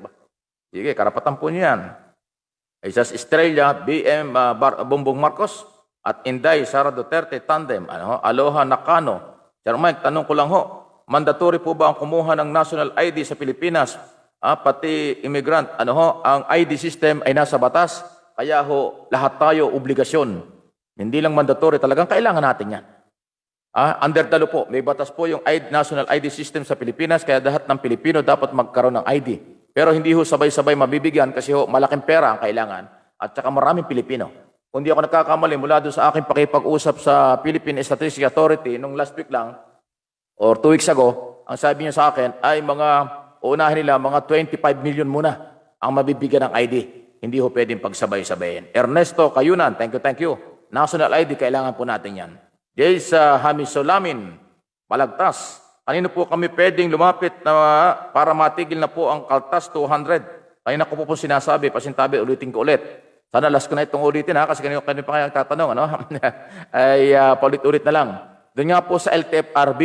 Sige, karapatan po niyo yan. Isas Estrella, BM Bongbong Marcos, at Inday Sara Duterte Tandem. Aloha Nakano. Sir Mike, tanong ko lang ho, mandatory po ba ang kumuha ng national ID sa Pilipinas? Pati immigrant, ang ID system ay nasa batas, kaya ho, lahat tayo obligasyon. Hindi lang mandatory, talagang kailangan natin yan. Under the law po, may batas po yung national ID system sa Pilipinas, kaya lahat ng Pilipino dapat magkaroon ng ID. Pero hindi ho sabay-sabay mabibigyan kasi ho, malaking pera ang kailangan at saka maraming Pilipino. Kung di ako nagkakamali, mula doon sa aking pakipag-usap sa Philippine Statistics Authority nung last week lang, or 2 weeks ago, ang sabi niya sa akin ay unahin nila, mga 25 million muna ang mabibigyan ng ID. Hindi ho pwedeng pagsabay-sabayin. Ernesto Cayunan, thank you. National ID, kailangan po natin yan. Jace Hamisolamin, Balagtas. Kanino po kami pwedeng lumapit na para matigil na po ang Kaltas 200? Kanina ko po sinasabi, pasintabi, ulitin ko ulit. Sana last ko na itong ulitin kasi kanina pa kayo tatanong, ay paulit-ulit na lang. Doon nga po sa LTFRB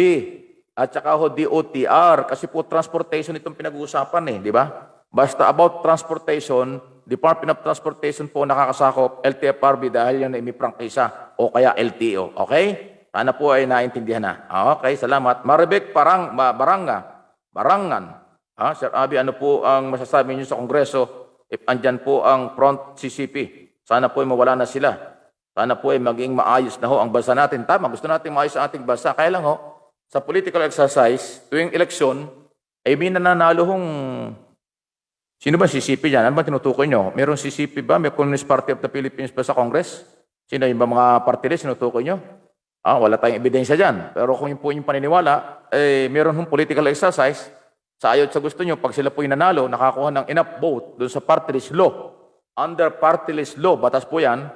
at saka ho DOTR kasi po transportation itong pinag-uusapan di ba? Basta about transportation, Department of Transportation po nakakasakop LTFRB dahil yan ay may prangkisa o kaya LTO. Okay? Sana po ay naintindihan na. Okay, salamat. Maribek Barangan. Sir Abi, ano po ang masasabi niyo sa Kongreso if andyan po ang front CCP? Sana po ay mawala na sila. Sana po ay maging maayos na ho ang bansa natin. Tama, gusto natin maayos ang ating bansa. Kaya lang sa political exercise, tuwing eleksyon, ay may nananalo sino ba CCP dyan? Ano ba tinutukoy nyo? Merong CCP ba? May Communist Party of the Philippines ba sa Congress? Sino yung mga party list tinutukoy nyo? Wala tayong ebidensya dyan. Pero kung yun po yung paniniwala, meron political exercise, sa ayot sa gusto nyo, pag sila po yung nanalo, nakakuha ng enough vote doon sa party list law. Under party list law, batas po yan,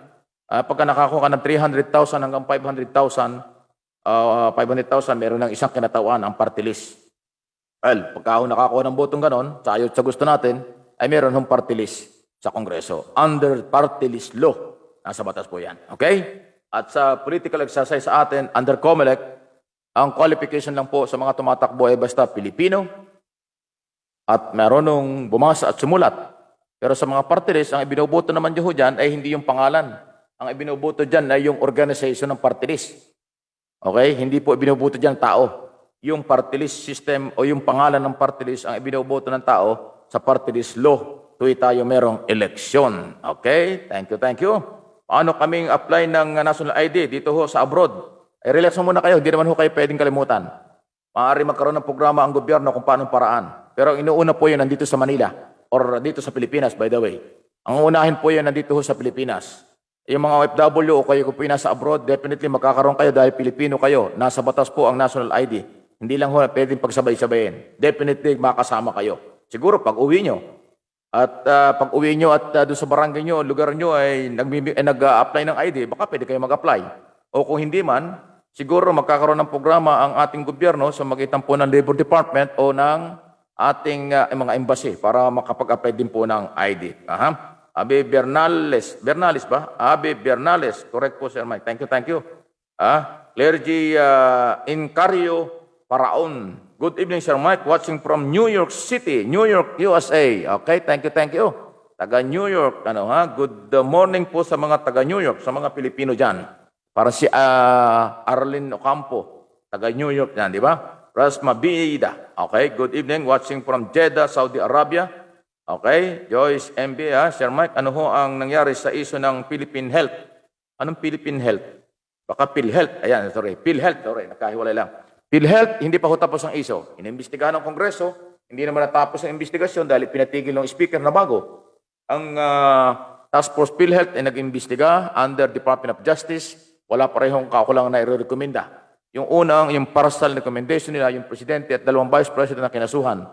pagka nakakuha ka ng 300,000 hanggang 500,000, meron ng isang kinatawan ang party list. Well, pagka nakakuha ng botong ganon, sa ayot sa gusto natin, ay meron ng party list sa Kongreso. Under party list law, nasa batas po yan. Okay? At sa political exercise sa atin, under COMELEC, ang qualification lang po sa mga tumatakbo ay basta Pilipino at marunong bumasa at sumulat. Pero sa mga party list, ang ibinoboto naman dyan ay hindi yung pangalan. Ang ibinoboto dyan ay yung organization ng party list. Okay? Hindi po ibinoboto dyan tao. Yung party list system o yung pangalan ng party list ang ibinoboto ng tao sa party list law. Tuwi tayo merong eleksyon. Okay? Thank you. Paano kaming apply ng national ID dito sa abroad? Relax mo muna kayo. Hindi naman kayo pwedeng kalimutan. Maaari magkaroon ng programa ang gobyerno kung paano paraan. Pero ang inuuna po yun nandito sa Manila or dito sa Pilipinas, by the way. Ang unahin po yun nandito sa Pilipinas. Yung mga OFW o kayo kung po nasa abroad, definitely magkakaroon kayo dahil Pilipino kayo. Nasa batas po ang national ID. Hindi lang ho pwedeng pagsabay-sabayin. Definitely makasama kayo. Siguro pag uwi nyo. At pag uwi nyo at doon sa barangay nyo, lugar nyo ay nag-apply ng ID, baka pwede kayo mag-apply. O kung hindi man, siguro magkakaroon ng programa ang ating gobyerno sa magitan po ng Labor Department o ng ating mga embassy para makapag-apply din po ng ID. Abe Bernales. Bernales ba? Abe Bernales. Correct po, Sir Mike. Thank you. Clergy Incario Paraon. Good evening, Sir Mike. Watching from New York City, New York, USA. Okay, thank you. Taga New York, Good morning po sa mga taga New York, sa mga Pilipino dyan. Para si Arlene Ocampo, taga New York yan, di ba? Rasma Bida. Okay, good evening. Watching from Jeddah, Saudi Arabia. Okay, Joyce MB, Sir Mike, ano ho ang nangyari sa iso ng Philippine Health? Anong Philippine Health? Baka PhilHealth. Ayan, sorry. PhilHealth, sorry. Nakahiwalay lang. PhilHealth, hindi pa ho tapos ang iso. Inimbestigahan ng Kongreso, hindi naman natapos ang investigasyon dahil pinatigil ng speaker na bago. Ang Task Force PhilHealth ay nag-imbestiga under Department of Justice. Wala parehong kakulangan na i-rekomenda. Yung unang, yung partial recommendation nila, yung presidente at dalawang vice president na kinasuhan.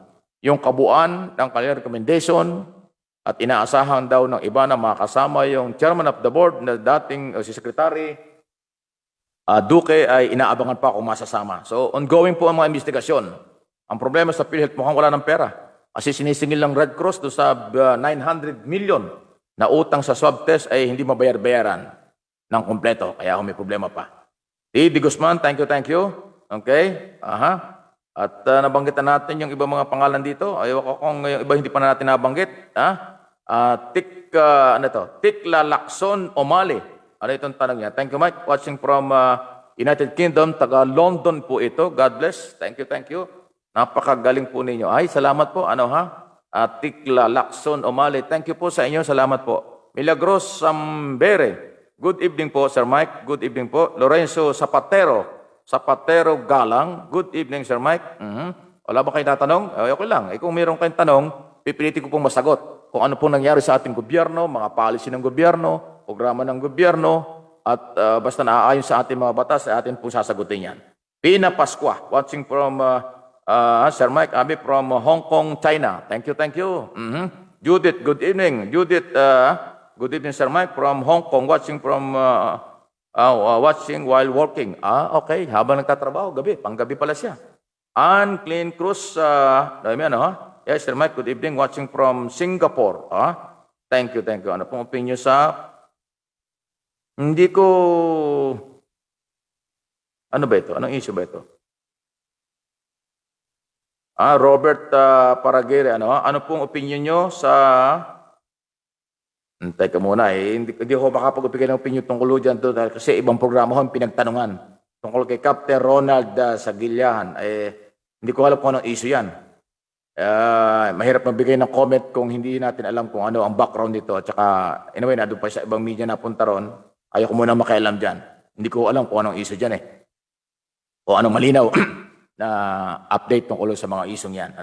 Yung kabuuan ng kanilang recommendation at inaasahan daw ng iba na makasama yung chairman of the board na dating si Secretary Duque ay inaabangan pa kung masasama. So, ongoing po ang mga investigasyon. Ang problema sa PhilHealth, mukhang wala ng pera. Kasi sinisingil lang Red Cross do sa 900 million na utang sa swab test ay hindi mabayar-bayaran ng kompleto. Kaya may problema pa. Di Guzman, thank you. Okay? At nabanggitan natin yung iba mga pangalan dito. Ayaw ko kung yung iba hindi pa natin nabanggit. Tikla Lacson Omali. Ano itong tanong niya? Thank you, Mike. Watching from United Kingdom, taga London po ito. God bless. Thank you. Napakagaling po ninyo. Ay, salamat po. Tikla Lacson Omali. Thank you po sa inyo. Salamat po. Milagros Sambere. Good evening po, Sir Mike. Good evening po. Lorenzo Zapatero Galang. Good evening, Sir Mike. Wala ba kayong tatanong? Okay lang. Kung mayroon kayong tanong, pipilitin ko pong masagot. Kung ano pong nangyari sa ating gobyerno, mga policy ng gobyerno, programa ng gobyerno, at basta naaayon sa ating mga batas, atin pong sasagutin yan. Pina Pasqua, watching from Sir Mike Abi from Hong Kong, China. Thank you. Judith, good evening. Judith, good evening, Sir Mike, from Hong Kong, watching from watching while working. Okay. Habang nagtatrabaho, gabi. Panggabi pala siya. Ann Clean Cruz, yes, Sir Mike, good evening. Watching from Singapore. Thank you. Ano pong opinion sa... Hindi ko... Ano ba ito? Anong issue ba ito? Robert Paraguere, ano pong opinion nyo sa... Teka muna, hindi ko makapag-upigay ng opinion tungkol dyan to dahil kasi ibang programa ko ang pinagtanungan. Tungkol kay Captain Ronald Sagillahan, hindi ko alam kung anong issue yan. Mahirap magbigay ng comment kung hindi natin alam kung ano ang background nito. At saka, anyway, na doon pa sa ibang media na punta ron, ayaw ko muna makialam dyan. Hindi ko alam kung anong issue dyan O anong malinaw na update tungkol sa mga issue yan.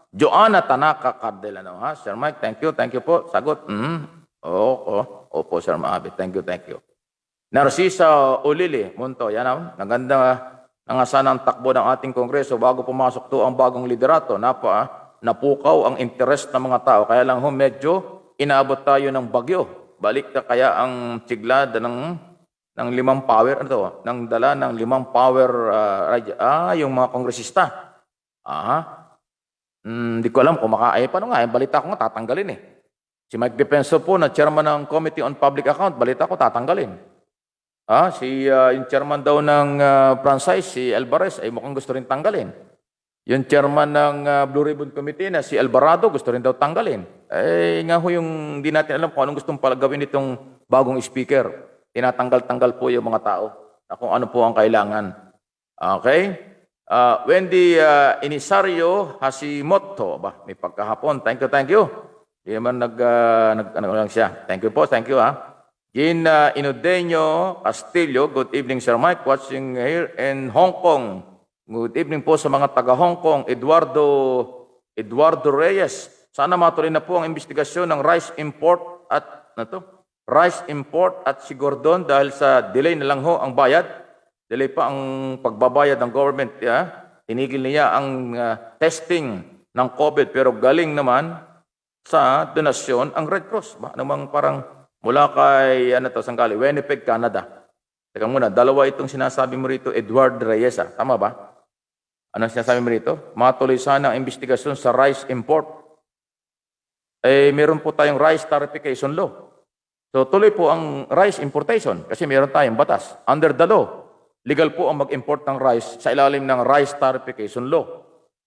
Joanna Tanaka Cardel, Sir Mike, thank you po. Sagot, Opo, Sir Maabi. Thank you. Narcisa Ulili, Munto, yan Naganda nangasan ang takbo ng ating Kongreso bago pumasok to ang bagong liderato. Napukaw ang interest ng mga tao. Kaya lang medyo inaabot tayo ng bagyo. Balik na kaya ang siglada ng 5 power, ng dala ng 5 power, yung mga kongresista. Hindi ko alam kung paano nga, balita ko nga tatanggalin Si Mike Defenso po na chairman ng Committee on Public Account, balita ko tatanggalin. Yung chairman daw ng franchise, si Alvarez, ay mukhang gusto rin tanggalin. Yung chairman ng Blue Ribbon Committee na si Alvarado, gusto rin daw tanggalin. Nga yung hindi natin alam kung anong gustong palagawin itong bagong speaker. Tinatanggal-tanggal po yung mga tao na kung ano po ang kailangan. Okay? Wendy Inisario Hashimoto, may pagkahapon. Thank you. Hindi naman ano lang siya. Thank you po. Jean Inudeño Castillo, good evening, Sir Mike. Watching here in Hong Kong. Good evening po sa mga taga Hong Kong. Eduardo Reyes. Sana matuloy na po ang investigasyon ng rice import at Sigordon dahil sa delay na lang ang bayad. Delay pa ang pagbabayad ng government tinigil niya ang testing ng COVID pero galing naman sa donasyon ang Red Cross. Ba? Namang parang mula kay, sanggali, Winnipeg, Canada. Teka muna, dalawa itong sinasabi mo rito, Edward Reyes. Tama ba? Ano sinasabi mo rito? Matuloy sana ang investigasyon sa rice import. Meron po tayong rice tarification law. So tuloy po ang rice importation kasi meron tayong batas. Under the law, legal po ang mag-import ng rice sa ilalim ng rice tarification law.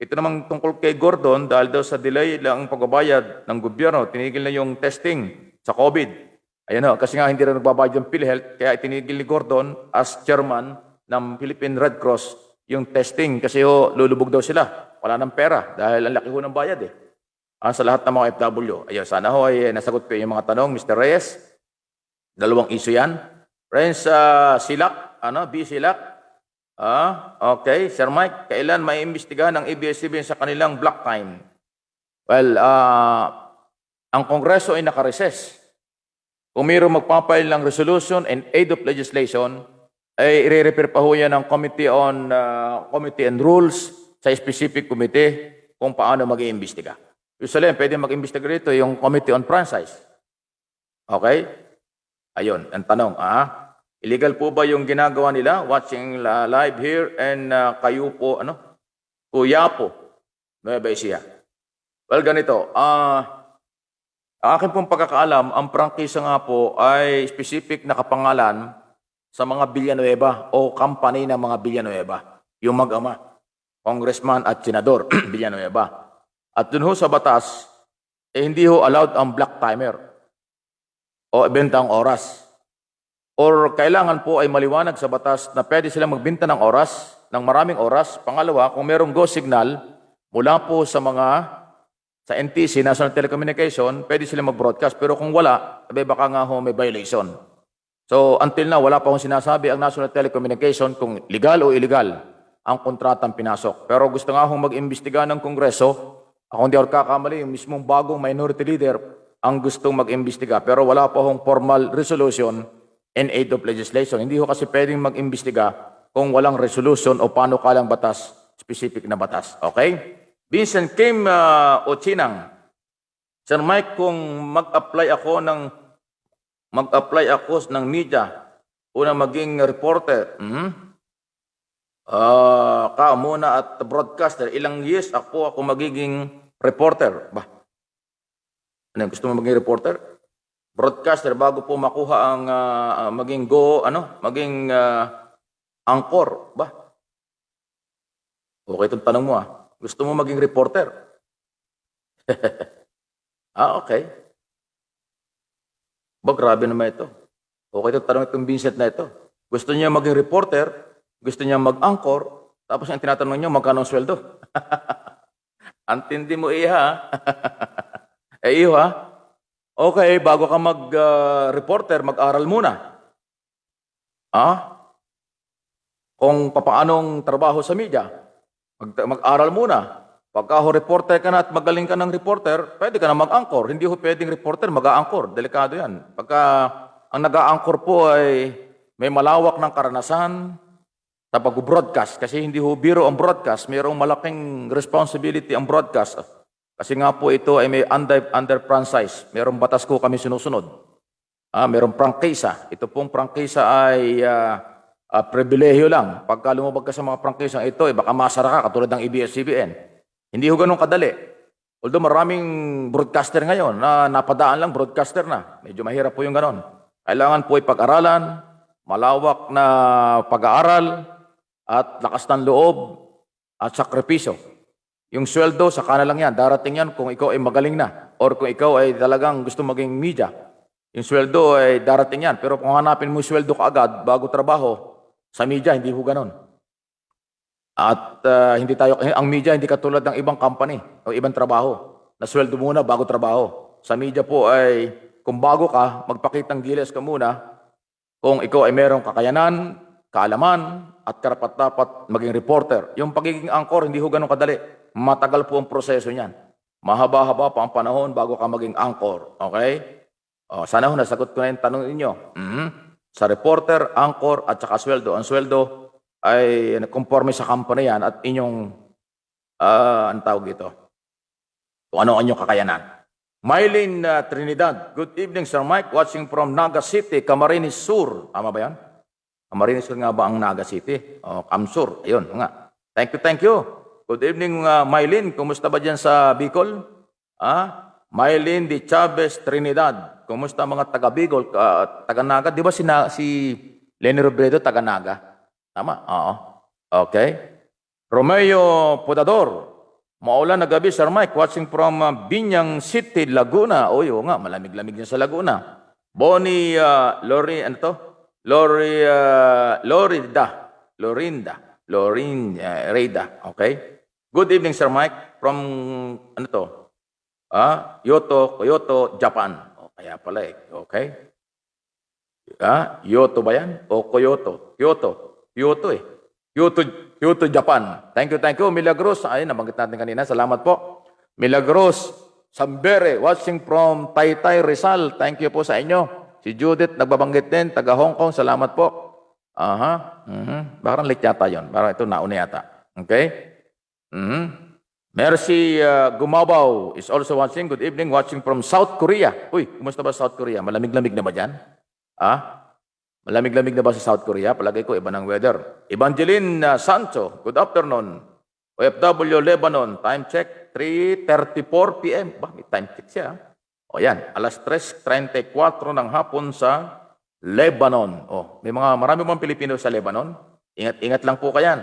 Ito namang tungkol kay Gordon dahil daw sa delay lang ang pagbabayad ng gobyerno, tinigil na yung testing sa COVID. Ayan kasi nga hindi rin nagbabayad yung PhilHealth, kaya itinigil ni Gordon as chairman ng Philippine Red Cross yung testing kasi lulubog daw sila. Wala ng pera dahil ang laki ng bayad sa lahat ng mga FW. Ayun, sana ay nasagot ko yung mga tanong, Mr. Reyes. Dalawang issue yan. Friends, Silak, B. Silak. Okay, Sir Mike, kailan may imbestigahan ng ABS-CBN sa kanilang block time? Well, ang Kongreso ay nakareses. Kung mayroong magpapail ng resolution and aid of legislation, ay i-refer pa ho yan ng Committee on Rules sa specific committee kung paano mag-iimbestiga. Usually, pwede mag-imbestiga rito yung Committee on Franchise. Okay? Ayun, ang tanong, illegal po ba yung ginagawa nila? Watching live here and kayo po, Kuya po, Nueva Ecija. Well, ganito, akin pong pagkakaalam, ang prangkisa nga po ay specific na kapangalan sa mga Villanueva o company ng mga Villanueva. Yung mag-ama, congressman at senador, Villanueva. At dun ho sa batas, hindi ho allowed ang black timer o bentang oras. Or kailangan po ay maliwanag sa batas na pwede silang magbenta ng oras, ng maraming oras. Pangalawa, kung merong go signal mula po sa NTC, National Telecommunication, pwede sila mag-broadcast. Pero kung wala, baka nga ho may violation. So, until now, wala pa akong sinasabi ang National Telecommunication kung legal o illegal ang kontratang pinasok. Pero gusto nga akong mag-imbestiga ng Kongreso. Ako hindi ako kakamali, yung mismong bagong minority leader ang gustong mag-imbestiga. Pero wala pa akong formal resolution and aid of legislation. Hindi ho kasi pwedeng mag-imbestiga kung walang resolution o panukalang batas, specific na batas. Okay? Vincent Kim Ochinang. Sir Mike, kung mag-apply ako ng media, una maging reporter, muna at broadcaster, ilang years ako magiging reporter. Gusto mo maging reporter? Broadcaster bago po makuha ang maging anchor. Okay itong tanong mo Gusto mo maging reporter? Okay. Grabe naman ito. Okay itong tanong itong Vincent na ito. Gusto niya maging reporter, gusto niya mag-anchor, tapos ang tinatanong niya, magkano ang sweldo? Antindi mo iyo Okay, bago ka mag-reporter, mag-aral muna. Kung papaanong trabaho sa media, mag-aral muna. Pagka reporter ka na at magaling ka ng reporter, pwede ka na mag-anchor. Hindi ho pwedeng reporter mag-a-anchor. Delikado yan. Pagka ang nag-a-anchor po ay may malawak ng karanasan sa pag-broadcast. Kasi hindi ho biro ang broadcast. Mayroong malaking responsibility ang broadcast. Kasi nga po ito ay may under franchise. Mayroong batas ko kami sinusunod. Mayroong prangkisa. Ito pong prangkisa ay pribilehiyo lang. Pagka lumabag ka sa mga prangkisang ito, baka masara ka katulad ng ABS-CBN. Hindi ho ganun kadali. Although maraming broadcaster ngayon na napadaan lang broadcaster na. Medyo mahirap po yung ganun. Kailangan po ipag-aralan, malawak na pag-aaral, at lakas ng loob, at sakripisyo. Yung sweldo, saka na lang yan. Darating yan kung ikaw ay magaling na. Or kung ikaw ay talagang gusto maging media. Yung sweldo ay darating yan. Pero kung hanapin mo yung sweldo kaagad, bago trabaho, sa media, hindi ho ganon. At ang media hindi katulad ng ibang company o ibang trabaho. Na sweldo muna bago trabaho. Sa media po ay, kung bago ka, magpakitang gilas ka muna kung ikaw ay merong kakayanan, kaalaman, at karapat-dapat maging reporter. Yung pagiging anchor, hindi ho ganon kadali. Matagal po ang proseso niyan. Mahaba-haba pa ang panahon bago ka maging anchor. Okay? Sana ho nasagot ko na yung tanong ninyo. Sa reporter, anchor, at saka sweldo. Ang sweldo, ay conforme sa company yan at inyong, ang tawag ito, kung ano ang inyong kakayanan. Mylene Trinidad, good evening Sir Mike, watching from Naga City, Camarines Sur. Tama ba yan? Camarines Sur nga ba ang Naga City? O, Camsur, ayun nga. Thank you. Good evening Mylene, kumusta ba dyan sa Bicol? Mylene de Chavez Trinidad, kumusta mga taga Bicol, taga Naga? Di ba si Lenny Robredo taga Naga? Tama? Oo. Okay. Romeo Podador, maulan na gabi, Sir Mike, watching from Binyang City, Laguna. O, yun nga, malamig-lamig din sa Laguna. Bonnie, Lorinda. Okay? Good evening, Sir Mike, from, Kyoto, Japan. O, kaya pala eh. Okay? Kyoto ba yan? O Kyoto? Kyoto eh. Kyoto, Japan. Thank you. Milagros, ay, nabanggit natin kanina. Salamat po. Milagros Sambere, watching from Taytay, Rizal. Thank you po sa inyo. Si Judith, nagbabanggit din, taga Hong Kong. Salamat po. Parang late yata yun. Parang ito nauna yata. Okay? Mercy Gumabaw is also watching. Good evening, watching from South Korea. Uy, kumusta ba South Korea? Malamig-lamig na ba dyan? Malamig-lamig na ba sa South Korea? Palagay ko, iba ng weather. Evangeline Sancho, good afternoon. OFW Lebanon, time check, 3:34 p.m. Ba, may time check siya. O yan, alas 3:34 ng hapon sa Lebanon. O, marami mga Pilipino sa Lebanon. Ingat lang po kayan.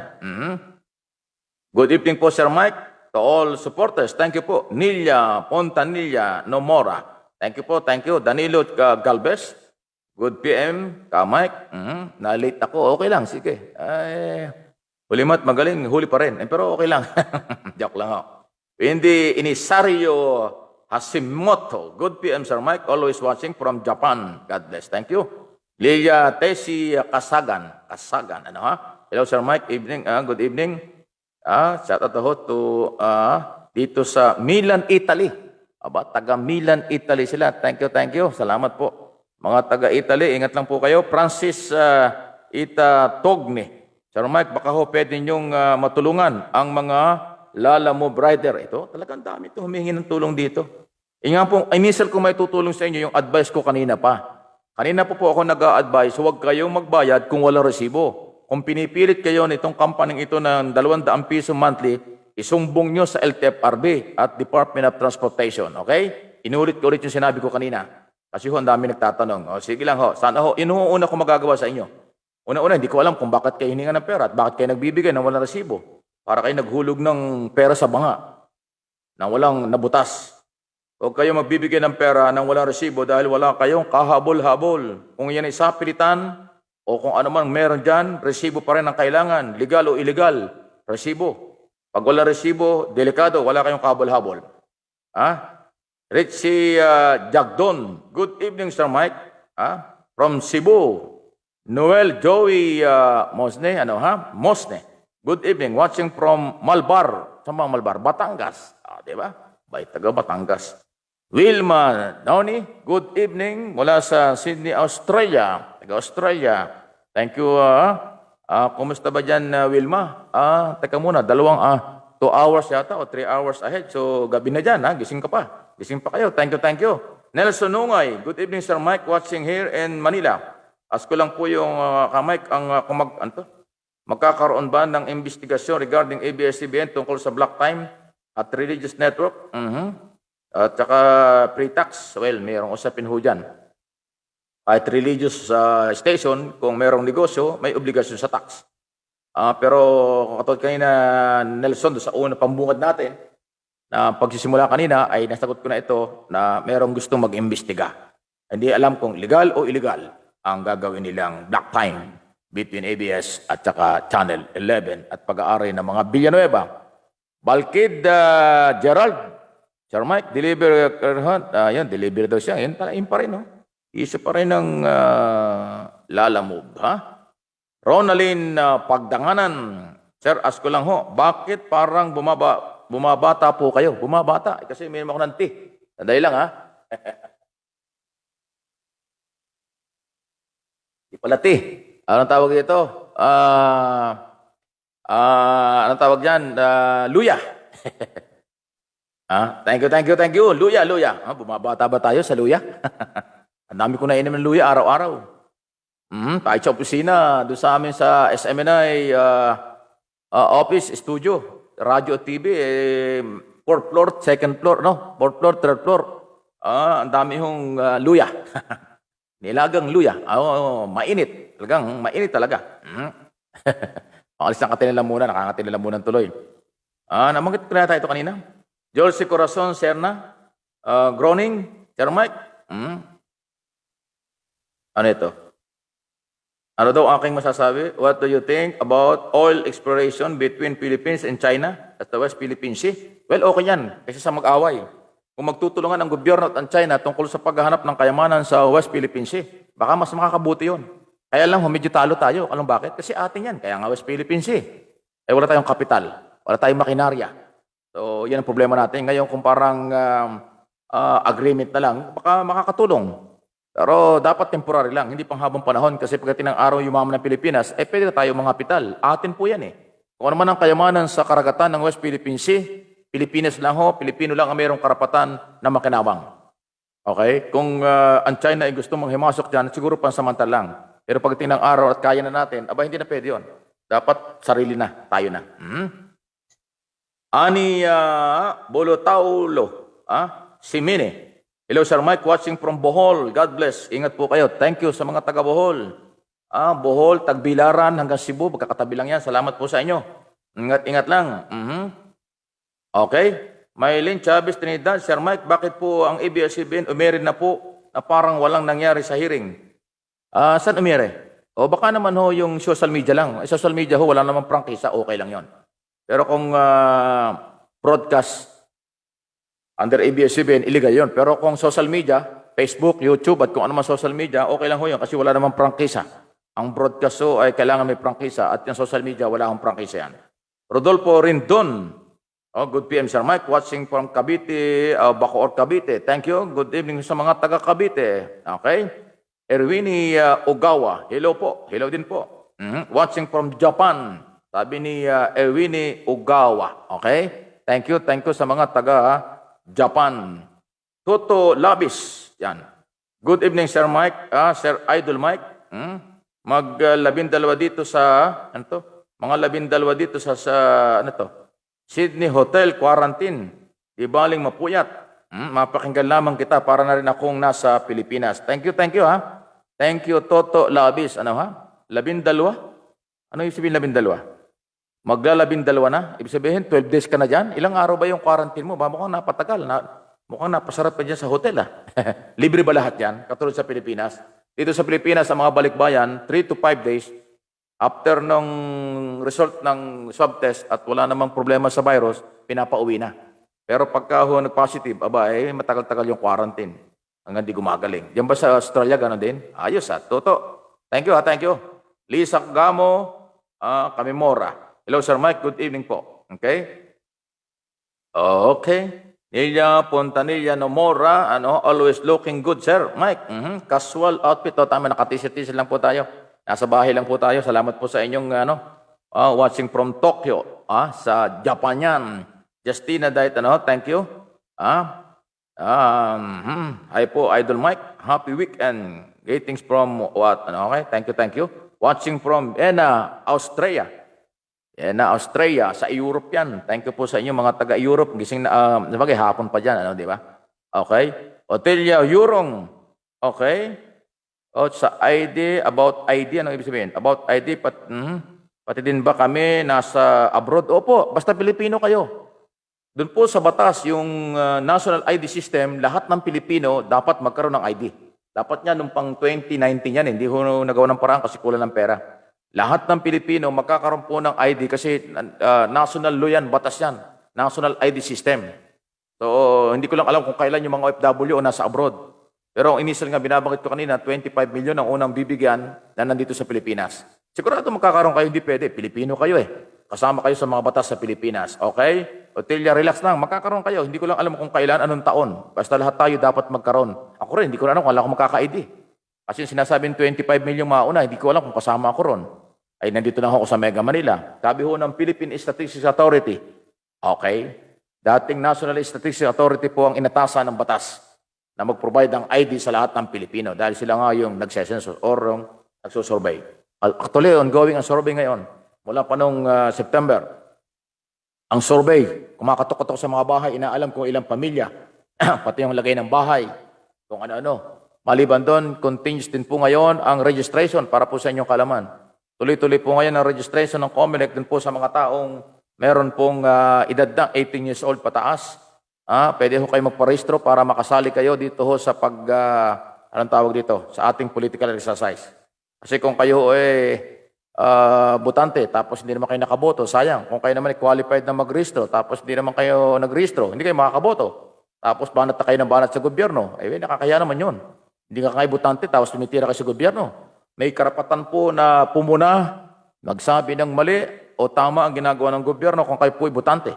Good evening po, Sir Mike, to all supporters. Thank you po. Nilia Pontanilla Nomora. Thank you. Danilo Galvez. Good PM, Mike. Na-late ako. Okay lang, sige. Hulimat, magaling. Huli pa rin. Pero okay lang. Joke lang ako. Hindi, Inisario Hashimoto. Good PM, Sir Mike. Always watching from Japan. God bless. Thank you. Lilia Tesi Kasagan. Hello, Sir Mike. Evening. Good evening. Shout out to dito sa Milan, Italy. Taga Milan, Italy sila. Thank you. Salamat po. Mga taga-Italy, ingat lang po kayo. Francis Ita Togne. Sir Mike, baka ho pwede niyong matulungan ang mga Lala Move Rider. Ito, talagang dami ito. Humingi ng tulong dito. Initial ko may tutulong sa inyo yung advice ko kanina pa. Kanina po ako nag-a-advise, huwag kayong magbayad kung walang resibo. Kung pinipilit kayo nitong company ito ng 200 piso monthly, isumbong nyo sa LTFRB at Department of Transportation. Okay? Inulit ko ulit yung sinabi ko kanina. Kasi ang dami nagtatanong. Sige lang ho. Sana ho. Yun una ko magagawa sa inyo. Una-una, hindi ko alam kung bakit kayo hininga ng pera at bakit kayo nagbibigay ng walang resibo. Para kayo naghulog ng pera sa banga na walang nabutas. Huwag kayo magbibigay ng pera ng walang resibo dahil wala kayong kahabol-habol. Kung yan ay sapilitan o kung ano man meron dyan, resibo pa rin ang kailangan. Legal o illegal, resibo. Pag walang resibo, delikado, wala kayong kahabol-habol. Richie Jagdon, good evening, Sir Mike. From Cebu. Noel Joey Mosne, Mosne. Good evening, watching from Malbar. Saan ba Malbar? Batangas. Diba? Taga Batangas. Wilma Downey, good evening. Mula sa Sydney, Australia. Taga Australia. Thank you. Kumusta ba dyan, Wilma? Teka muna, 2 hours yata o 3 hours ahead. So, gabi na dyan, gising ka pa. Gising pa kayo. Thank you. Nelson Nungay. Good evening, Sir Mike. Watching here in Manila. Ask ko lang po yung Mike, magkakaroon ba ng investigasyon regarding ABS-CBN tungkol sa Black Time at Religious Network? At saka pre-tax. Well, mayroong usapin ho dyan. At religious station, kung mayroong negosyo, may obligasyon sa tax. Pero katulad kanina, Nelson, sa una pambungad natin, na pagsisimula kanina ay nasagot ko na ito na merong gustong mag-imbestiga. Hindi alam kung legal o illegal ang gagawin nilang black time between ABS at saka Channel 11 at pag-aari ng mga Villanueva. Balkid Gerald, Sir Mike, deliver deliver daw siya. Yun pa rin, no? Isa pa rin ng Lala Move, Ronaldin Pagdanganan, Sir, ask ko lang ho, bakit parang bumabata po kayo? Bumabata. Kasi may ako ng tea. Sandali lang, Di pala tea. Anong tawag dito? Anong tawag dyan? Luya. Thank you, thank you, thank you. Luya, luya. Bumabata ba tayo sa luya? Ang dami ko na inom ng luya araw-araw. Kahit sa opisina, doon sa amin sa SMNI office, studio, radio at TV, 4th floor, 2nd floor, no? 4th floor, 3rd floor. Ang dami hong luya. Nilagang luya. Mainit. Talagang mainit talaga. Pangalis ng katinila muna, nakakatinila muna tuloy. Namanggit ko na tayo ito kanina. George Corazon, Serna, Groning, Sir Mike. Ano ito? Ano daw aking masasabi? What do you think about oil exploration between Philippines and China at the West Philippine Sea? Well, okay yan. Kasi sa mag-away. Kung magtutulungan ang gobyerno at ang China tungkol sa paghahanap ng kayamanan sa West Philippine Sea, baka mas makakabuti yun. Kaya lang, medyo talo tayo. Alam bakit? Kasi atin yan. Kaya nga West Philippine Sea. Wala tayong kapital. Wala tayong makinarya. So, yan ang problema natin. Ngayon, kung parang agreement na lang, baka makakatulong. Pero dapat temporary lang, hindi pang habang panahon. Kasi pagdating ng araw yumaman ng Pilipinas, pwede na tayo mga kapital. Atin po yan eh. Kung ano man ang kayamanan sa karagatan ng West Philippine Sea, Pilipinas lang ho, Pilipino lang ang mayroong karapatan na makinabang. Okay? Kung ang China ay gusto mong himasok dyan, siguro pansamantala lang. Pero pagdating ng araw at kaya na natin, hindi na pwede yun. Dapat sarili na, tayo na. Ani Bolotaulo, Simine. Hello, Sir Mike, watching from Bohol. God bless. Ingat po kayo. Thank you sa mga taga Bohol. Bohol, Tagbilaran, hanggang Cebu. Magkakatabi lang yan. Salamat po sa inyo. Ingat-ingat lang. Okay. Maylin Chavez Trinidad. Sir Mike, bakit po ang ABS-CBN umere na po na parang walang nangyari sa hearing? Saan umere? O baka naman ho yung social media lang. Social media ho, wala naman prangkisa. Okay lang yon. Pero kung broadcast under ABS-CBN, illegal yun. Pero kung social media, Facebook, YouTube, at kung ano man social media, okay lang ho yun kasi wala namang prangkisa. Ang broadcast ho ay kailangan may prangkisa at yung social media, wala akong prangkisa yan. Rodolfo Rindon. Good PM, Sir Mike. Watching from Cavite, Bacoor, Cavite. Thank you. Good evening sa mga taga Cavite. Okay. Erwini Ogawa. Hello po. Hello din po. Watching from Japan. Sabi ni Erwini Ogawa. Okay. Thank you. Thank you sa mga taga Japan. Toto Labis. Yan. Good evening, Sir Mike. Sir Idol Mike. Mag-12 dito sa, ano to? Mga 12 dito sa ano to? Sydney Hotel Quarantine. Di baling mapuyat. Mapakinggan lamang kita para na rin akong nasa Pilipinas. Thank you ha. Thank you, Toto Labis. Ano ha? 12? Ano yung sabihin 12? Magla-12 na? Ibig sabihin, 12 days ka na dyan? Ilang araw ba yung quarantine mo? Mukhang napatagal. Mukhang napasarap pa dyan sa hotel Libre ba lahat yan? Katulad sa Pilipinas. Dito sa Pilipinas, sa mga balikbayan, 3 to 5 days, after nung result ng swab test at wala namang problema sa virus, pinapauwi na. Pero pagka nag-positive, matagal-tagal yung quarantine. Hanggang di gumagaling. Diyan ba sa Australia, gano'n din? Ayos Toto. Thank you Thank you. Lisa Gamo, Kamimora. Hello, Sir Mike. Good evening po. Okay? Okay. Nilia Pontanilla Nomora, always looking good, Sir Mike. Casual outfit. Tama, nakatisit-tisit lang po tayo. Nasa bahay lang po tayo. Salamat po sa inyong watching from Tokyo. Sa Japan yan. Justina Diet, thank you. Hi po, Idol Mike. Happy weekend. Greetings from what? Okay, thank you. Watching from Vienna, Australia. Australia, sa Europe yan. Thank you po sa inyo mga taga-Europe. Gising na, hapon pa dyan, di ba? Okay. Otelia Yurong. Okay. Sa ID, about ID, ano ibig sabihin? About ID, pati din ba kami nasa abroad? Opo, basta Pilipino kayo. Doon po sa batas, yung national ID system, lahat ng Pilipino dapat magkaroon ng ID. Dapat niya nung pang 2019 yan, hindi ko nagawa ng paraan kasi kulang ng pera. Lahat ng Pilipino magkakaroon po ng ID kasi national law yan, batas yan. National ID system. So, hindi ko lang alam kung kailan yung mga OFW o nasa abroad. Pero ang initial nga binabanggit ko kanina, 25 million ang unang bibigyan na nandito sa Pilipinas. Sigurado magkakaroon kayo, hindi pwede. Pilipino kayo Kasama kayo sa mga batas sa Pilipinas. Okay? Otelia, relax lang. Magkakaroon kayo. Hindi ko lang alam kung kailan, anong taon. Basta lahat tayo dapat magkaroon. Ako rin, hindi ko alam kung wala akong magkaka-ID. Kasi sinasabing 25 million mauna, hindi ko alam kung kasama ako ron. ay nandito na ako sa Mega Manila. Sabi ho ng Philippine Statistics Authority, okay, dating National Statistics Authority po ang inatasan ng batas na mag-provide ng ID sa lahat ng Pilipino dahil sila nga yung nagsesensus or yung nagsusurvey. Actually, ongoing ang survey ngayon. Mula pa nung September. Ang survey, kumakatok-katok sa mga bahay, inaalam kung ilang pamilya, pati yung lagay ng bahay, kung ano-ano. Maliban doon, continuous din po ngayon ang registration para po sa inyong kalaman. Tuloy-tuloy po ngayon ang registration ng COMELEC din po sa mga taong meron pong edad na 18 years old pataas. Pwede ho kayo magparehistro para makasali kayo dito ho sa anong tawag dito, sa ating political exercise. Kasi kung kayo butante tapos hindi naman kayo nakaboto, sayang. Kung kayo naman qualified na magrehistro tapos hindi naman kayo nagrehistro, hindi kayo makakaboto. Tapos banat na kayo ng banat sa gobyerno, nakakaya naman yun. Hindi ka kayo butante tapos tumitira kayo sa gobyerno. May karapatan po na pumuna, magsabi ng mali o tama ang ginagawa ng gobyerno kung kayo po ay butante.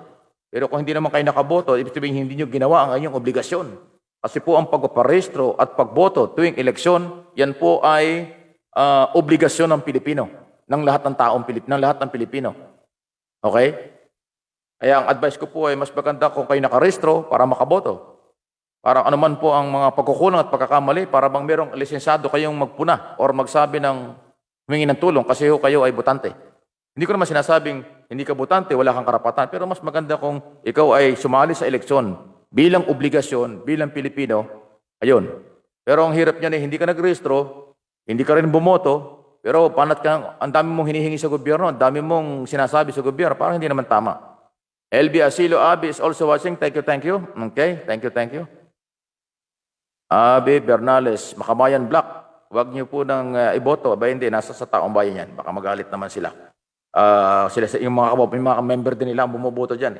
Pero kung hindi naman kayo nakaboto, ibig sabihin hindi nyo ginawa ang inyong obligasyon. Kasi po ang pagpaparehistro at pagboto tuwing eleksyon, yan po ay obligasyon ng Pilipino, ng lahat ng taong ng lahat ng Pilipino. Okay? Kaya ang advice ko po ay mas maganda kung kayo nakarehistro para makaboto. Para anuman po ang mga pagkukulang at pagkakamali, para bang merong lisensyado kayong magpuna or magsabi ng humingi ng tulong kasi kayo ay butante. Hindi ko naman sinasabing hindi ka butante, wala kang karapatan, pero mas maganda kung ikaw ay sumali sa eleksyon bilang obligasyon, bilang Pilipino, ayun. Pero ang hirap niyan hindi ka nagrehistro, hindi ka rin bumoto, pero panat ka, ang dami mong hinihingi sa gobyerno, ang dami mong sinasabi sa gobyerno, parang hindi naman tama. LB Asilo Abi is also watching. Thank you, thank you. Okay, thank you, thank you. Abi Bernales, Makamayan Black, huwag niyo po nang iboto. Aba hindi, nasa sa taong bayan yan. Baka magalit naman sila. Yung mga member din nila ang bumuboto dyan.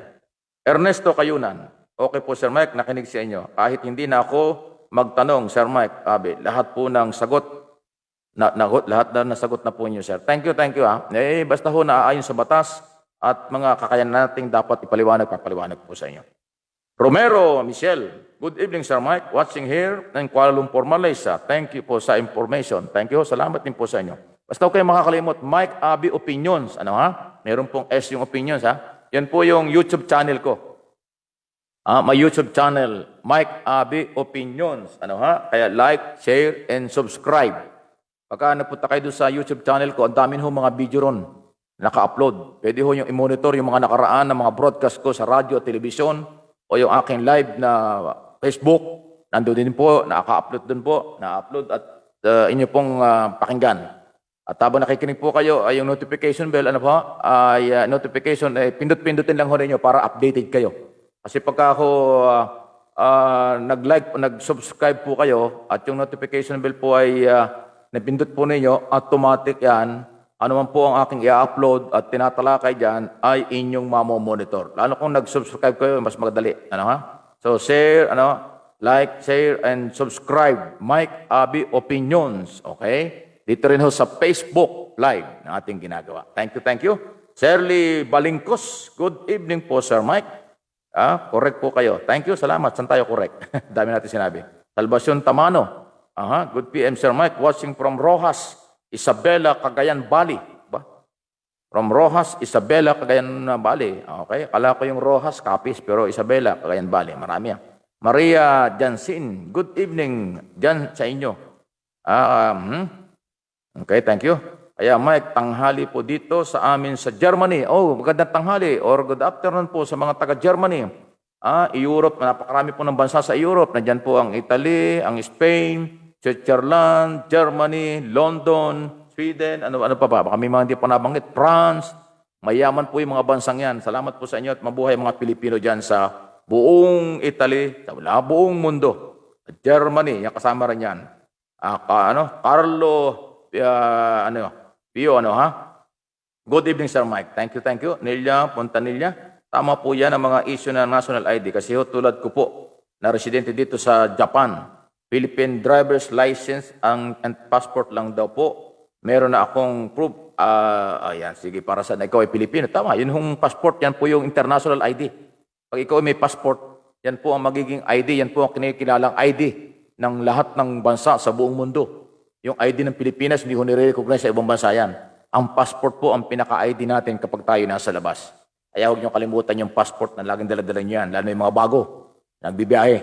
Ernesto Cayunan, okay po Sir Mike, nakinig sa inyo. Kahit hindi na ako magtanong, Sir Mike, Abi, lahat po ng sagot, lahat na nasagot na po niyo, Sir. Thank you, thank you. Basta ho naaayon sa batas at mga kakayanan nating dapat papaliwanag po sa inyo. Romero Michelle, good evening Sir Mike, watching here in Kuala Lumpur, Malaysia. Thank you po sa information. Thank you, salamat din po sa inyo. Basta huwag kayo makakalimot, Mike Abi Opinions. Ano ha? Meron pong S yung opinions ha. Yan po yung YouTube channel ko. May YouTube channel, Mike Abi Opinions. Ano ha? Kaya like, share, and subscribe. Pagka napunta kayo doon sa YouTube channel ko, ang dami ho mga video ron. Naka-upload. Pwede ho yung i-monitor yung mga nakaraan ng mga broadcast ko sa radio at telebisyon o yung aking live na Facebook. Nandun din po, naka-upload dun po, na-upload at inyo pong pakinggan. At habang nakikinig po kayo, ay yung notification bell, notification, pindot-pindutin lang ho ninyo para updated kayo. Kasi pagka ako nag-like, nag-subscribe po kayo, at yung notification bell po ay napindot po ninyo, automatic yan, anuman po ang aking i-upload at tinatalakay dyan, ay inyong mamomonitor. Lalo kung nag-subscribe kayo, mas magdali. Ano ha? So share, like, share, and subscribe. Mike Abi Opinions. Okay? Dito rin ho sa Facebook Live na ating ginagawa. Thank you, thank you. Shirley Balingkos, good evening po, Sir Mike. Correct po kayo. Thank you, salamat. Saan tayo correct? Dami natin sinabi. Salvacion Tamano. Good PM, Sir Mike. Watching from Rojas, Isabela, Cagayan, Bali. From Rojas, Isabela, Cagayan, Bali. Okay, akala ko yung Rojas, Capiz, pero Isabela, Cagayan, Bali. Marami yan. Maria Jansin, good evening dyan sa inyo. Okay, thank you. Kaya Mike, tanghali po dito sa amin sa Germany. Oh, magandang tanghali or good afternoon po sa mga taga-Germany. Europe, napakarami po ng bansa sa Europe. Nandiyan po ang Italy, ang Spain, Switzerland, Germany, London, Sweden, ano pa ba? Baka may mga hindi pa nabanggit. France, mayaman po yung mga bansang yan. Salamat po sa inyo at mabuhay mga Pilipino dyan sa buong Italy, sa buong mundo. Germany, yung kasama rin yan. Carlo, Pio, Good evening, Sir Mike. Thank you. Nelia, Pontanilla. Tama po yan ang mga issue na national ID. Kasi tulad ko po, na residente dito sa Japan, Philippine driver's license and passport lang daw po. Meron na akong proof. Ayan, sige, para sa ikaw ay Pilipino. Tama, yun yung passport, yan po yung international ID. Pag ikaw ay may passport, yan po ang magiging ID, yan po ang kinikilalang ID ng lahat ng bansa sa buong mundo. Yung ID ng Pilipinas, hindi ko nire-recognize sa ibang bansa yan. Ang passport po ang pinaka-ID natin kapag tayo nasa labas. Kaya huwag niyo kalimutan yung passport na laging dala-dala niyo yan, lalo yung mga bago, nagbibiyahe.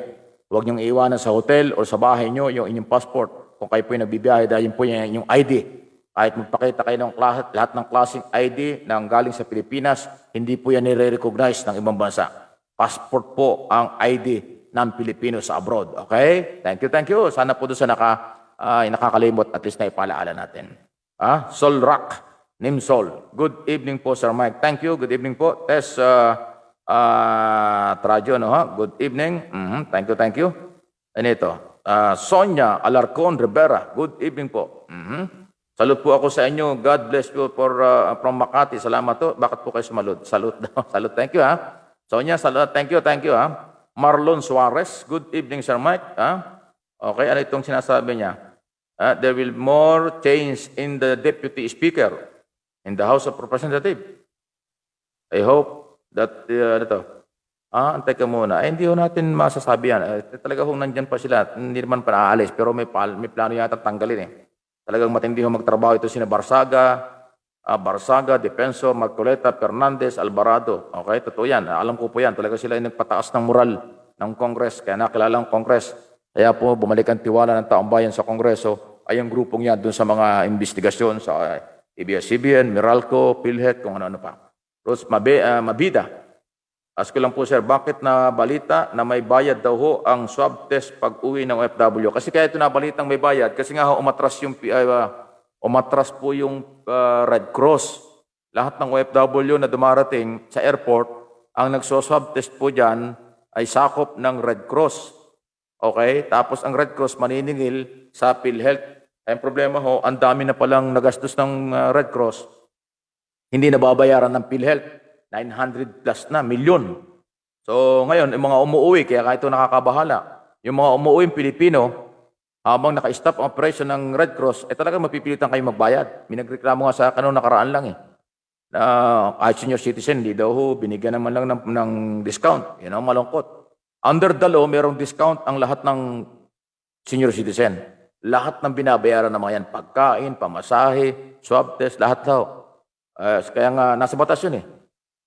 Huwag niyong iiwanan sa hotel o sa bahay niyo yung inyong passport. Kung kayo po yung nagbibiyahe dahil yun po yung inyong ID. Kahit magpakita kayo ng lahat ng klaseng ID na galing sa Pilipinas, hindi po yan nire-recognize ng ibang bansa. Passport po ang ID ng Pilipino sa abroad. Okay? Thank you, thank you. Sana po doon sa nakakalimot, at least na ipalaala natin. Sol Rock, Nimsol. Good evening po, Sir Mike. Thank you. Good evening po. Tess Trajo, no, ha? Good evening. Thank you, thank you. And ito, Sonia Alarcon Rivera. Good evening po. Salute po ako sa inyo. God bless you from Makati. Salamat po. Bakit po kayo sumalud? Salute daw. Salute. Thank you, ha? Sonia, salute. Thank you, ha? Marlon Suarez. Good evening, Sir Mike. Okay, ano itong sinasabi niya? There will more change in the Deputy Speaker in the House of Representatives. I hope that, antay ka muna. Hindi ho natin masasabi yan. Talaga ho nandyan pa sila. Hindi naman pa naaalis, pero may plano yata tanggalin eh. Talagang matindi ho magtrabaho ito sina Barsaga, Defensor, Marcoleta, Fernandez, Alvarado. Okay, totoo yan. Alam ko po yan. Talaga sila yung nagpataas ng moral ng Congress. Kaya nakilala ang Congress. Kaya po bumalik ang tiwala ng taong bayan sa Kongreso ay ang grupong yan dun sa mga investigasyon sa ABS-CBN, Meralco, PhilHealth, kung ano-ano pa. Rose Mabida. Ask ko lang po, sir, bakit na balita na may bayad daw ho ang swab test pag uwi ng OFW? Kasi kaya ito na balitang may bayad kasi nga ho umatras po yung Red Cross. Lahat ng OFW na dumarating sa airport, ang nagso-swab test po dyan ay sakop ng Red Cross. Okay? Tapos ang Red Cross maniningil sa PhilHealth. Ang problema ho, ang dami na palang nagastos ng Red Cross. Hindi nababayaran ng PhilHealth. 900 plus na, milyon. So ngayon, yung mga umuwi, kaya kahit ito nakakabahala, yung mga umuwi Pilipino, habang naka-stop ang operation ng Red Cross, talaga mapipilitan kayo magbayad. Minagreklamo nga sa akin noong nakaraan lang eh. Kahit senior citizen, hindi daw ho, binigyan naman lang ng discount. Yun ang malungkot. Under the law, mayroong discount ang lahat ng senior citizen. Lahat ng binabayaran ng mga yan, pagkain, pamasahe, swab test, lahat daw. Kaya nga, nasa batas yun eh.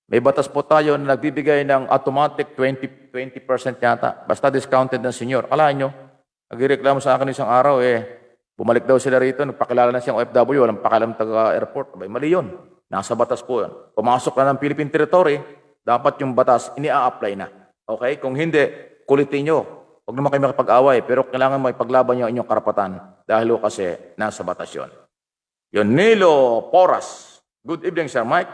May batas po tayo na nagbibigay ng automatic 20% yata. Basta discounted ng senior. Alaan nyo, nagreklamo sa akin isang araw bumalik daw sila rito, nagpakilala na siyang OFW, walang pakialam taga-airport. Mali yun. Nasa batas po yun. Pumasok na ng Philippine territory, dapat yung batas, ini-a-apply na. Okay? Kung hindi, kulitin nyo. Huwag naman kayo makipag-away, pero kailangan makipaglaban nyo inyong karapatan dahil kasi nasa batas yun. Yun, Nilo Poras. Good evening, Sir Mike.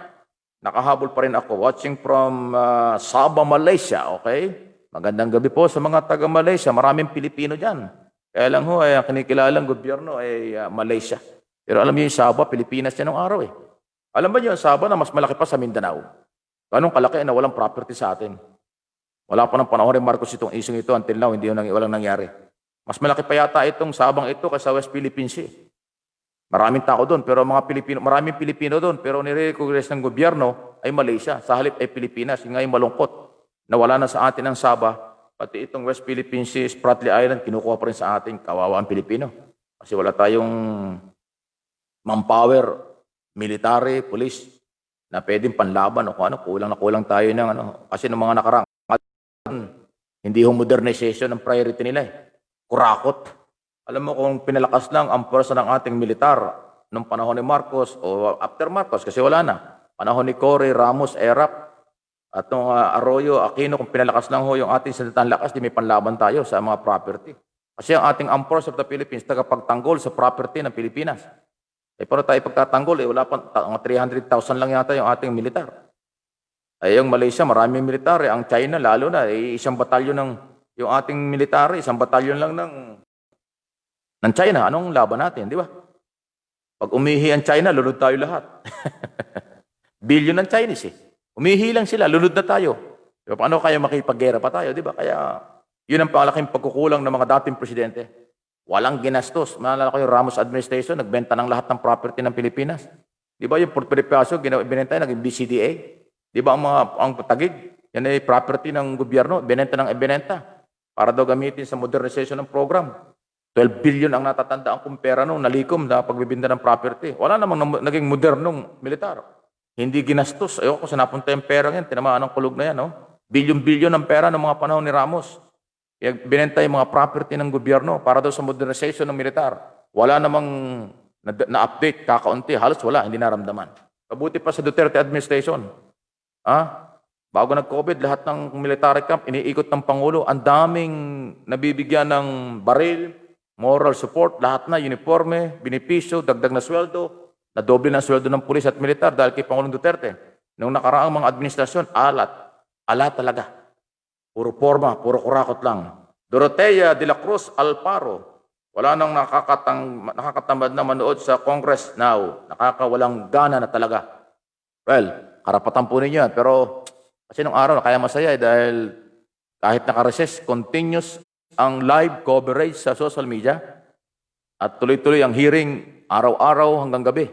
Nakahabol pa rin ako. Watching from Sabah, Malaysia. Okay? Magandang gabi po sa mga taga-Malaysia. Maraming Pilipino dyan. Kaya lang ho, ang kinikilalang gobyerno ay Malaysia. Pero alam niyo yung Sabah, Pilipinas yan ng araw eh. Alam ba niyo ang Sabah na mas malaki pa sa Mindanao? Ganong kalaki na walang property sa atin. Wala pa ng panahon rin Marcos itong isang ito until now, walang nangyari. Mas malaki pa yata itong Sabang ito kaysa West Philippine Sea. Maraming tao doon, pero maraming Pilipino doon, pero nire-recognize ng gobyerno ay Malaysia. Sa halip ay Pilipinas. Yung ngayon malungkot. Nawala na sa atin ang Sabah, pati itong West Philippine Sea, Spratly Island, kinukuha pa rin sa atin, kawawa ang Pilipino. Kasi wala tayong manpower, military, police, na pwedeng panlaban o kung ano, kulang na kulang tayo ng ano. Kasi ng mga nakarang, hindi yung modernization ang priority nila eh. Kurakot. Alam mo kung pinalakas lang ang pwersa ng ating militar nung panahon ni Marcos o after Marcos kasi wala na. Panahon ni Cory, Ramos, Erap at nung Arroyo, Aquino, kung pinalakas lang ho yung ating salitang lakas, di may panlaban tayo sa mga property. Kasi ang ating Armed Forces of the Philippines tagapagtanggol sa property ng Pilipinas. Pero tayo pagtatanggol, wala pa, 300,000 lang yata yung ating militar. Yung Malaysia, maraming military. Ang China, lalo na, isang batalyon ng, yung ating military, isang batalyon lang ng China. Anong laban natin, di ba? Pag umihi ang China, lunod tayo lahat. Billion ng Chinese eh. Umihi lang sila, lunod na tayo. Diba? Paano kaya makipaggera pa tayo, di ba? Kaya, yun ang pangalaking pagkukulang ng mga dating presidente. Walang ginastos. Maalala ko yung Ramos administration, nagbenta ng lahat ng property ng Pilipinas. Di ba yung Port Bonifacio, binenta naging BCDA? Di ba ang Taguig? Yan ay property ng gobyerno, binenta ng ibinenta para daw gamitin sa modernization ng program. 12 billion ang natatandaan kong pera nung nalikom na pagbibinda ng property. Wala namang naging modernong militar. Hindi ginastos. Ayoko sa napunta yung pera yan. Tinamaan ng kulog na yan. No? Bilyon-bilyon ng pera ng mga panahon ni Ramos. Binenta yung mga property ng gobyerno para daw sa modernization ng militar. Wala namang na-update, kakaunti. Halos wala, hindi naramdaman. Mabuti pa sa Duterte administration. Bago nag-COVID, lahat ng military camp, iniikot ng Pangulo. Ang daming nabibigyan ng baril, moral support, lahat na, uniforme, benepisyo, dagdag na sweldo, nadoble na sweldo ng pulis at militar dahil kay Pangulong Duterte. Noong nakaraang mga administrasyon, alat talaga. Puro forma, puro kurakot lang. Dorotea de la Cruz Alparo, wala nang nakakatamad na manood sa Congress now. Nakakawalang gana na talaga. Well, karapatan po ninyo yan. Pero kasi nung araw, kaya masaya dahil kahit nakareses, continuous ang live coverage sa social media at tuloy-tuloy ang hearing araw-araw hanggang gabi.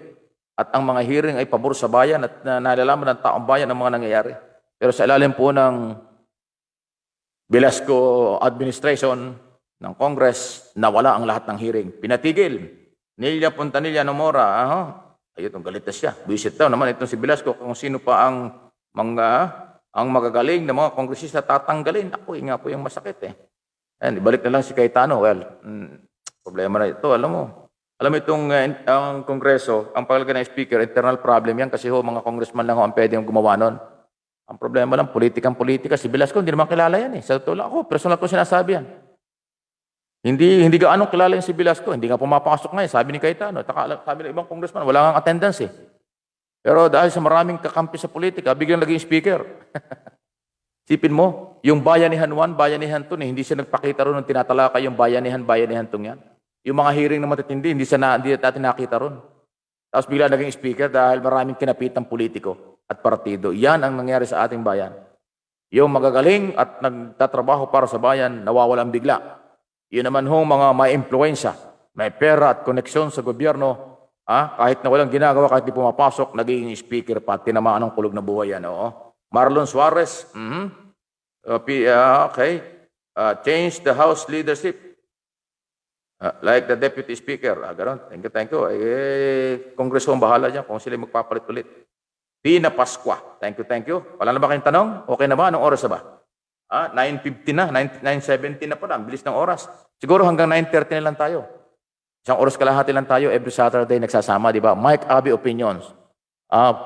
At ang mga hearing ay pabor sa bayan at nalalaman ng taong bayan ang mga nangyayari. Pero sa ilalim po ng Velasco administration ng Congress, nawala ang lahat ng hearing. Pinatigil. Nilya Puntanilla Nomora, ayun, itong galit na siya. Visit daw naman itong si Velasco kung sino pa ang magagaling na mga kongresista tatanggalin. Ako, nga po yung masakit eh. Ayan, ibalik na lang si Cayetano. Well, problema na ito, alam mo. Alam mo itong ang Kongreso, ang paglalagay ng speaker, internal problem yan kasi mga congressman lang ang pwedeng gumawa nun. Ang problema lang, politika. Si Velasco, hindi naman kilala yan eh. Sa totoo lang ako, personal ko sinasabi yan. Hindi gaano kilala yung si Velasco. Hindi nga pumapasok ngayon, sabi ni Cayetano. Sabi ng ibang congressman, wala kang attendance eh. Pero dahil sa maraming kakampi sa politika, biglang naging speaker. Sipin mo, yung Bayanihan 1, Bayanihan 2, hindi siya nagpakita ron nung tinatalakay yung Bayanihan 2 yan. Yung mga hearing na matitindi, hindi natin nakita ron. Tapos bigla naging speaker dahil maraming kinapitang politiko at partido. Yan ang nangyari sa ating bayan. Yung magagaling at nagtatrabaho para sa bayan, nawawalan bigla. Yun naman hong mga may impluensya, may pera at koneksyon sa gobyerno, kahit na walang ginagawa, kahit di pumapasok, naging speaker pa, tinamaan ng kulog na buhay yan. Marlon Suarez, okay, change the House leadership. Like the Deputy Speaker. Ganon. Thank you. Kongreso ang bahala dyan kung sila magpapalit ulit. Tina Pasqua. Thank you. Wala na ba kayong tanong? Okay na ba? Anong oras na ba? 9:50 na, 9:70 na pala. Ang bilis ng oras. Siguro hanggang 9:30 na lang tayo. Isang oras kalahati lang tayo. Every Saturday nagsasama, di ba? Mike Abi Opinions.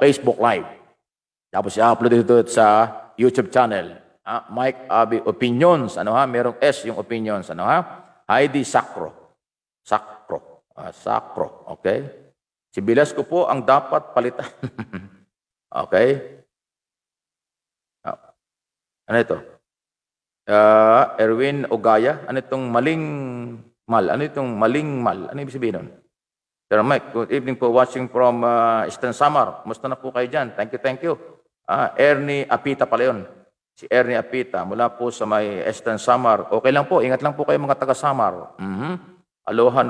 Facebook Live. Tapos i-upload ito sa YouTube channel. Mike Abi Opinions. Merong S yung opinions. Heidi Sacro. Sacro. Okay? Si Velasco po ang dapat palitan. Okay? Ano ito? Erwin Ogaya. Ano itong maling mal? Ano ibig sabihin nun? Sir Mike, good evening po. Watching from Eastern Samar. Kumusta na po kayo dyan? Thank you. Ernie Apita pala yun. Si Ernie Apita, mula po sa may Eastern Samar. Okay lang po, ingat lang po kayo mga taga-Samar. Aloha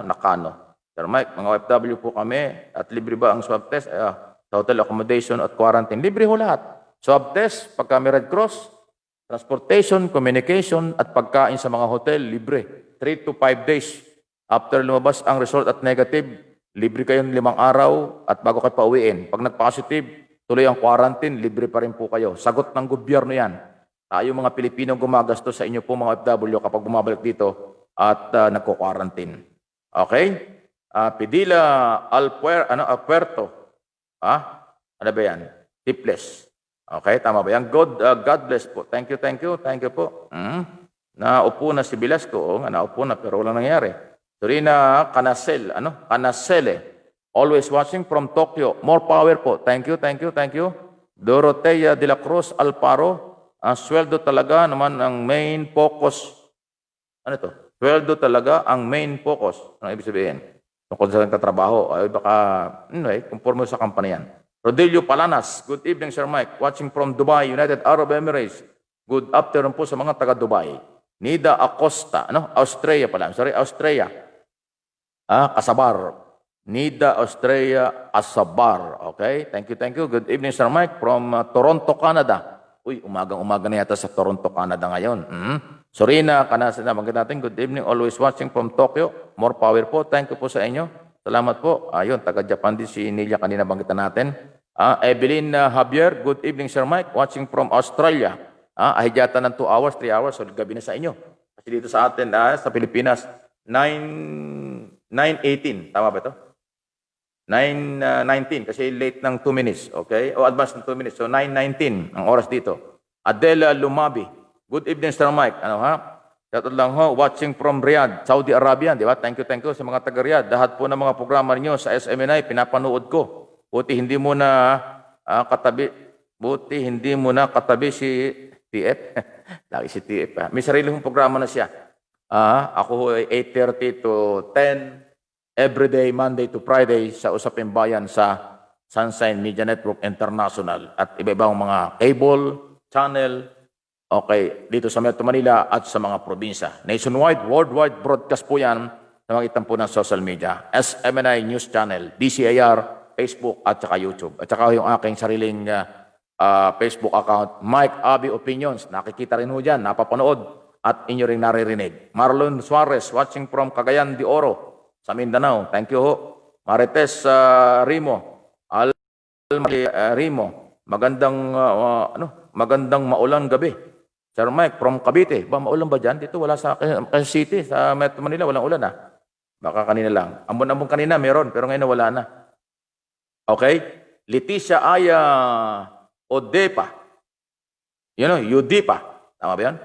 Nakano. Sir Mike, mga OFW po kami at libre ba ang swab test? Hotel accommodation at quarantine. Libre ho lahat. Swab test, pagka may Red Cross, transportation, communication at pagkain sa mga hotel, libre. 3 to 5 days. After lumabas ang result at negative, libre kayong 5 araw at bago kayo pauwiin. Pag nag-positive, tuloy ang quarantine, libre pa rin po kayo. Sagot ng gobyerno yan. Tayo mga Pilipino gumagasto sa inyo po mga OFW kapag bumabalik dito at nagko-quarantine. Okay? Pidila Alpuerto. Ano ba yan? Tipless. Okay, tama ba yan? God bless po. Thank you po. Naupo na si Velasco. Naupo na pero walang nangyari. Torina Canacel. Canacele. Always watching from Tokyo. More power po. Thank you. Dorotea de la Cruz Alparo. Ang sweldo talaga naman ang main focus. Ano ito? Sweldo talaga ang main focus. Ano ibig sabihin? Tungkol sa katrabaho. Ay baka, conforme sa kampanya yan. Rodelio Palanas. Good evening, Sir Mike. Watching from Dubai, United Arab Emirates. Good afternoon po sa mga taga Dubai. Nida Acosta. Australia pala. Australia. Kasabar. Nida Australia Asabar. Okay? Thank you. Good evening, Sir Mike, from Toronto, Canada. Uy, umagang-umaga na yata sa Toronto, Canada ngayon. Sorina, Kanasa na, maganda natin. Good evening, always watching from Tokyo. More power po. Thank you po sa inyo. Salamat po. Ayun, taga-Japan din si Nelia kanina banggitan natin. Evelyn Javier, good evening, Sir Mike. Watching from Australia. Ahidyata ng 2 hours, 3 hours. So, gabi na sa inyo. Kasi dito sa atin, sa Pilipinas, 9:18. Tama ba ito? 9:19 kasi late ng 2 minutes, okay? O advance ng 2 minutes. So 9:19 ang oras dito. Adela Lumabi. Good evening, Sir Mike. Ano ha? Shoutout lang ho, watching from Riyadh, Saudi Arabia, di ba? Thank you sa mga taga Riyadh. Lahat po ng mga programa niyo sa SMNI pinapanood ko. Buti hindi mo na katabi si TF. Lagi si TF. May sarili kong programa na siya. Ako ho ay 8:30 to 10 everyday, Monday to Friday, sa Usaping Bayan sa Sunshine Media Network International at iba-ibang mga cable, channel, okay, dito sa Metro Manila at sa mga probinsya. Nationwide, worldwide broadcast po yan sa magitan po ng social media. SMNI News Channel, DCIR, Facebook at saka YouTube. At saka yung aking sariling Facebook account, Mike Abi Opinions. Nakikita rin ho dyan, napapanood at inyo rin naririnig. Marlon Suarez, watching from Cagayan de Oro, sa Mindanao. Thank you ho. Marites Rimo. Rimo. Magandang maulan gabi. Sir Mike from Cavite. Ba maulan ba diyan? Dito wala sa Quezon City, sa Metro Manila walang ulan Baka kanina lang. Ambon-ambon kanina meron pero ngayon wala na. Okay? Leticia Aya Odepa. Yudipa. Tama ba 'yan?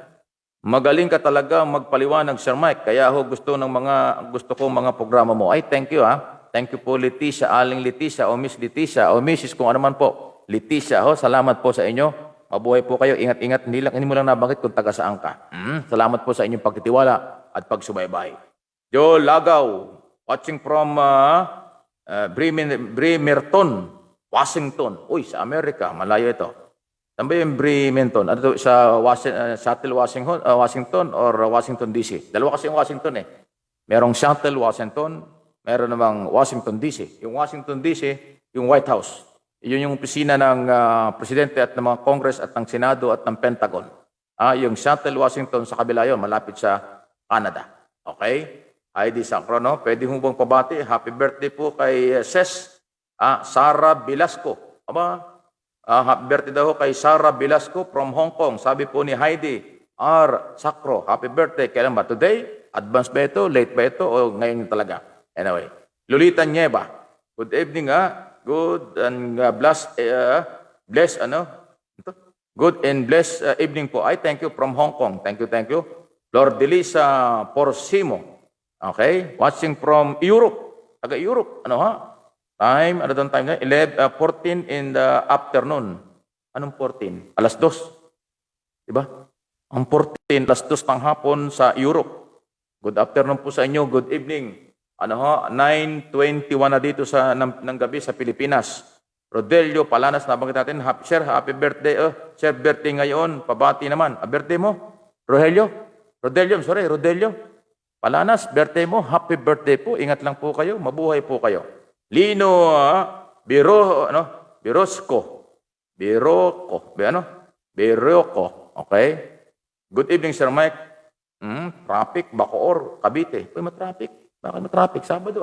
Magaling ka talaga magpaliwanag, Sir Mike. Kaya ho gusto ko mga programa mo. Ay, thank you Thank you po, Leticia, Aling Leticia, o Miss Leticia, o Mrs. kung ano man po. Leticia, salamat po sa inyo. Mabuhay po kayo. Ingat-ingat. Hindi mo lang nabanggit kung taga saan ka. Salamat po sa inyong pagtitiwala at pagsubaybay. Joe Lagaw, watching from Bremerton, Washington. Uy, sa Amerika. Malayo ito. Saan ba yung Bremerton? Ano to, sa Seattle, Washington or Washington DC? Dalawa kasi yung Washington Merong Seattle, Washington. Meron namang Washington DC. Yung Washington DC, yung White House. Yun yung opisina ng Presidente at ng mga Congress at ng Senado at ng Pentagon. Yung Seattle, Washington, sa kabila yun, malapit sa Canada. Okay? Heidi Sacrono, pwede mo bang pabati? Happy birthday po kay Sarah Velasco. Happy birthday daw kay Sarah Velasco from Hong Kong. Sabi po ni Heidi R. Sacro, happy birthday. Kailan ba? Today? Advance ba ito? Late ba ito? O ngayon talaga? Anyway. Lolita Nieva. Good evening Good and Good and blessed evening po. I thank you from Hong Kong. Thank you. Lord Delisa Porcimo. Okay? Watching from Europe. Taga-Europe. Time, ano doon time na? 14 in the afternoon. Anong 14? Alas 2. Diba? Ang 14, alas 2 ng hapon sa Europe. Good afternoon po sa inyo. Good evening. 9:21 na dito ng gabi sa Pilipinas. Rodelio Palanas, nabanggit natin. Happy birthday. Sir, birthday ngayon. Pabati naman. Birthday mo? Rodelio, Palanas, birthday mo. Happy birthday po. Ingat lang po kayo. Mabuhay po kayo. Lino Birosco. Okay? Good evening, Sir Mike. Traffic, Bacoor, Cavite. Uy, matraffic. Bakit matraffic? Sabado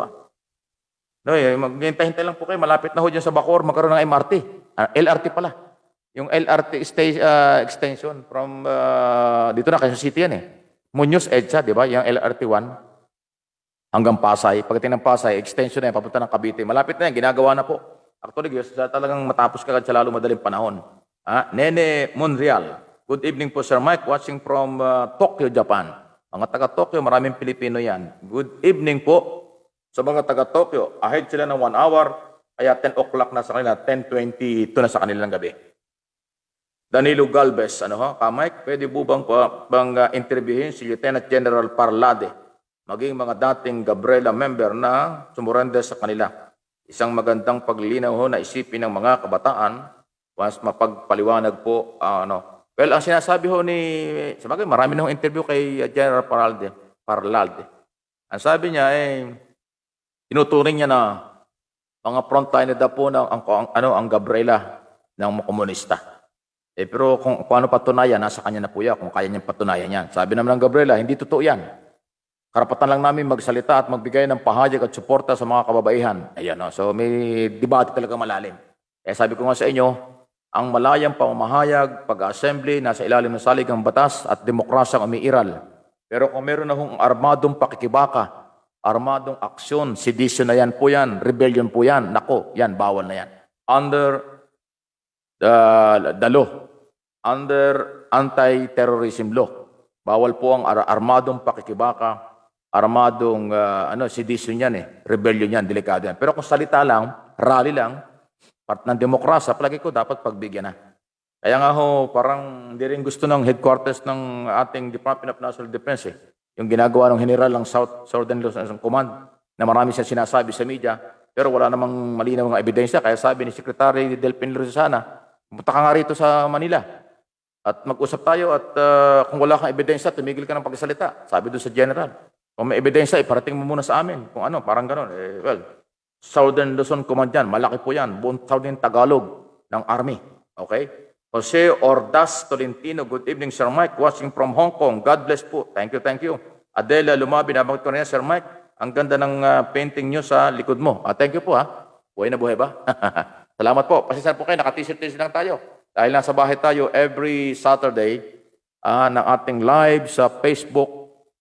maghintay-hintay lang po kayo. Malapit na ho dyan sa Bacoor, magkaroon ng MRT. LRT pala. Yung LRT extension from, dito na, Quezon City yan Muñoz, EDSA, di ba? Yung LRT 1. Hanggang Pasay. Pagdating ng Pasay, extension na yan, papunta ng Cavite. Malapit na yan, ginagawa na po. Actually, talagang matapos ka sa lalo madaling panahon. Nene Monreal. Good evening po, Sir Mike. Watching from Tokyo, Japan. Mga taga-Tokyo, maraming Pilipino yan. Good evening po sa mga taga-Tokyo. Ahead sila ng 1 hour, kaya 10 o'clock na sa kanila, 10:22 na sa kanilang gabi. Danilo Galvez, Mike, pwede po bang interviewin si Lieutenant General Parlade, maging mga dating Gabriela member na sumurrender sa kanila. Isang magandang paglilinaw na isipin ng mga kabataan, once mapagpaliwanag po, Well, ang sinasabi sabagay, marami na interview kay General Parlade. Ang sabi niya, tinuturing niya na mga frontliner daw po ang Gabriela ng mga komunista. Pero kung paano patunayan, nasa kanya na po yan, kung kaya niyang patunayan yan. Sabi naman ng Gabriela, hindi totoo yan. Karapatan lang namin magsalita at magbigay ng pahayag at suporta sa mga kababaihan. Ayan, no? So may debate talaga malalim. Sabi ko nga sa inyo, ang malayang pamamahayag, pag-assembly, nasa ilalim ng saligang batas at demokrasyang umiiral. Pero kung meron na hong armadong pakikibaka, armadong aksyon, sedition na yan po yan, rebellion po yan, nako, yan, bawal na yan. Under the law, under anti-terrorism law, bawal po ang armadong pakikibaka, armadong sedition yan rebellion yan, delikado yan. Pero kung salita lang, rally lang, part ng demokrasya, palagi ko dapat pagbigyan na. Kaya nga ho, parang hindi rin gusto ng headquarters ng ating Department of National Defense yung ginagawa ng General ng Southern Luzon Command na marami siyang sinasabi sa media, pero wala namang malinaw ng ebidensya. Kaya sabi ni Secretary Delpin Lozana, pumunta ka nga rito sa Manila at mag-usap tayo at kung wala kang ebidensya, tumigil ka ng pagsalita. Sabi doon sa General, kung may ebidensya, iparating mo muna sa amin. Kung ano, parang gano'n. Well, Southern Luzon Command yan, malaki po yan, buong Southern Tagalog ng Army. Okay? Jose Ordaz Tolentino, good evening, Sir Mike, watching from Hong Kong. God bless po. Thank you, thank you. Adela Lumabi, nabanggit ko na yan, Sir Mike. Ang ganda ng painting nyo sa likod mo. Thank you po, ha. Buhay na buhay ba? Salamat po. Pasensya po kayo, naka-t-shirt lang tayo. Dahil nasa bahay tayo every Saturday ng ating live sa Facebook,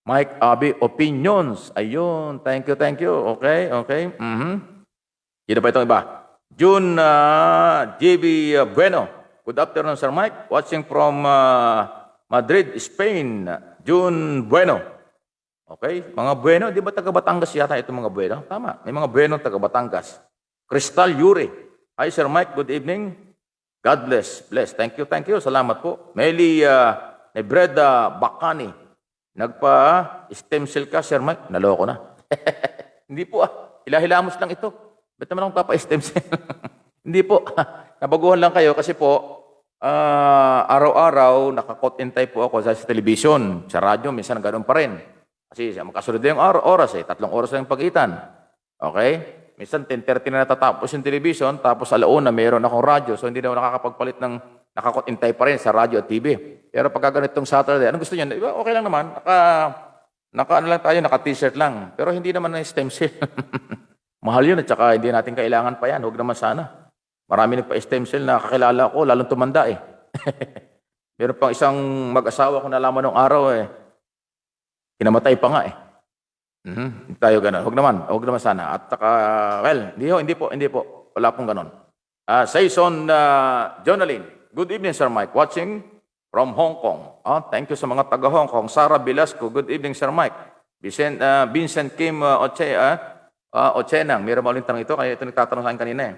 Mike Abi Opinions. Ayun, thank you, thank you. Okay, okay. Sino pa itong iba? June JB Bueno. Good afternoon, Sir Mike. Watching from Madrid, Spain. June Bueno. Okay, mga Bueno. Di ba taga Batangas yata ito mga Bueno? Tama, may mga Bueno taga Batangas. Crystal Yuri. Hi, Sir Mike. Good evening. God bless. Bless. Thank you, thank you. Salamat po. Meli Nebreda Bacani. Nagpa-stem cell ka, Sir Mike? Naloko na. Hindi po Hilahilamos lang ito. Ba't naman akong papa-stem cell? Hindi po. Nabaguhan lang kayo kasi po, araw-araw, nakakot-intay po ako sa television, sa radyo, minsan ganoon pa rin. Kasi magkasunod yung oras 3 oras lang yung pagitan. Okay? Minsan 10:30 na natatapos yung television, tapos 1:00 mayroon akong radyo, so hindi na ako nakakapagpalit ng nakakot-intay pa rin sa radyo at TV. Pero pagka ganitong Saturday, ano gusto niyo? Okay lang naman, naka-t-shirt lang. Pero hindi naman na stem cell. Mahal yun at saka hindi natin kailangan pa yan. Huwag naman sana. Marami nagpa-stem cell na kakilala ko, lalong tumanda Meron pang isang mag-asawa ko nalaman nung araw kinamatay pa nga Tayo ganun. Huwag naman sana. At saka, well, hindi po. Wala pong ganun. Saison Jonaline. Good evening, Sir Mike. Watching from Hong Kong. Thank you sa mga taga Hong Kong. Sarah Velasco. Good evening, Sir Mike. Vincent Kim Ochenang. Meron mo ulit tanong ito, kaya ito nagtatanong sa akin kanina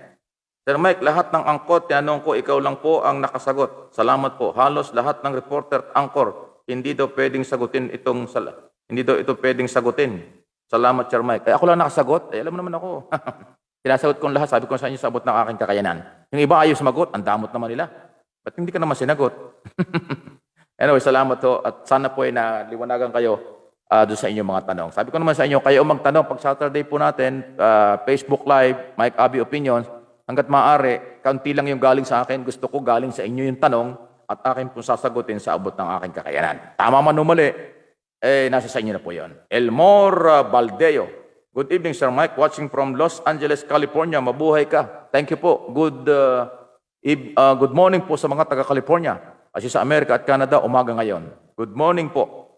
Sir Mike, lahat ng angkot, tinanong ko, ikaw lang po ang nakasagot. Salamat po. Halos lahat ng reporter at angkor, hindi daw pwedeng sagutin hindi daw ito pwedeng sagutin. Salamat, Sir Mike. Ako lang nakasagot. Alam mo naman ako. Sinasagot ko lahat. Sabi ko sa inyo, sabot ng aking kakayanan. Yung iba ayaw sumagot, ang damot naman nila. Ba't hindi ka naman sinagot? Anyway, salamat po. At sana po ay naliwanagan kayo doon sa inyong mga tanong. Sabi ko naman sa inyo, kayo magtanong. Pag Saturday po natin, Facebook Live, Mike Abi Opinions, hanggat maaari, kaunti lang yung galing sa akin. Gusto ko galing sa inyo yung tanong at akin po sasagutin sa abot ng aking kakayanan. Tama man o mali, nasa sa inyo na po yun. Elmore Baldeo. Good evening, Sir Mike. Watching from Los Angeles, California. Mabuhay ka. Thank you po. Good morning po sa mga taga-California. Kasi sa Amerika at Canada, umaga ngayon. Good morning po.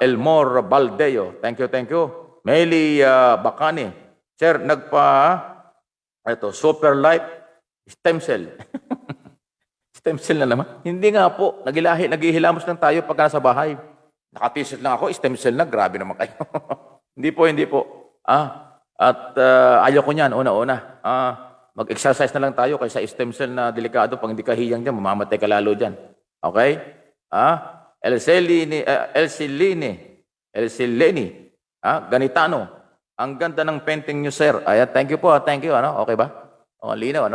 Elmore Baldeo. Thank you. Meli Bacani. Sir, Super Life Stem Cell. Stem cell na naman. Hindi nga po. Naghihilamos lang tayo pagka nasa bahay. Naka-t-shirt lang ako, stem cell na. Grabe naman kayo. Hindi po. At ayaw ko niyan, una-una. Mag-exercise na lang tayo kaysa stem cell na delikado. Pag hindi ka hiyang dyan, mamamatay ka lalo dyan. Okay? Elsie Leni. Ganitano. Ang ganda ng painting nyo, sir. Thank you po. Thank you. Okay ba? Linaw,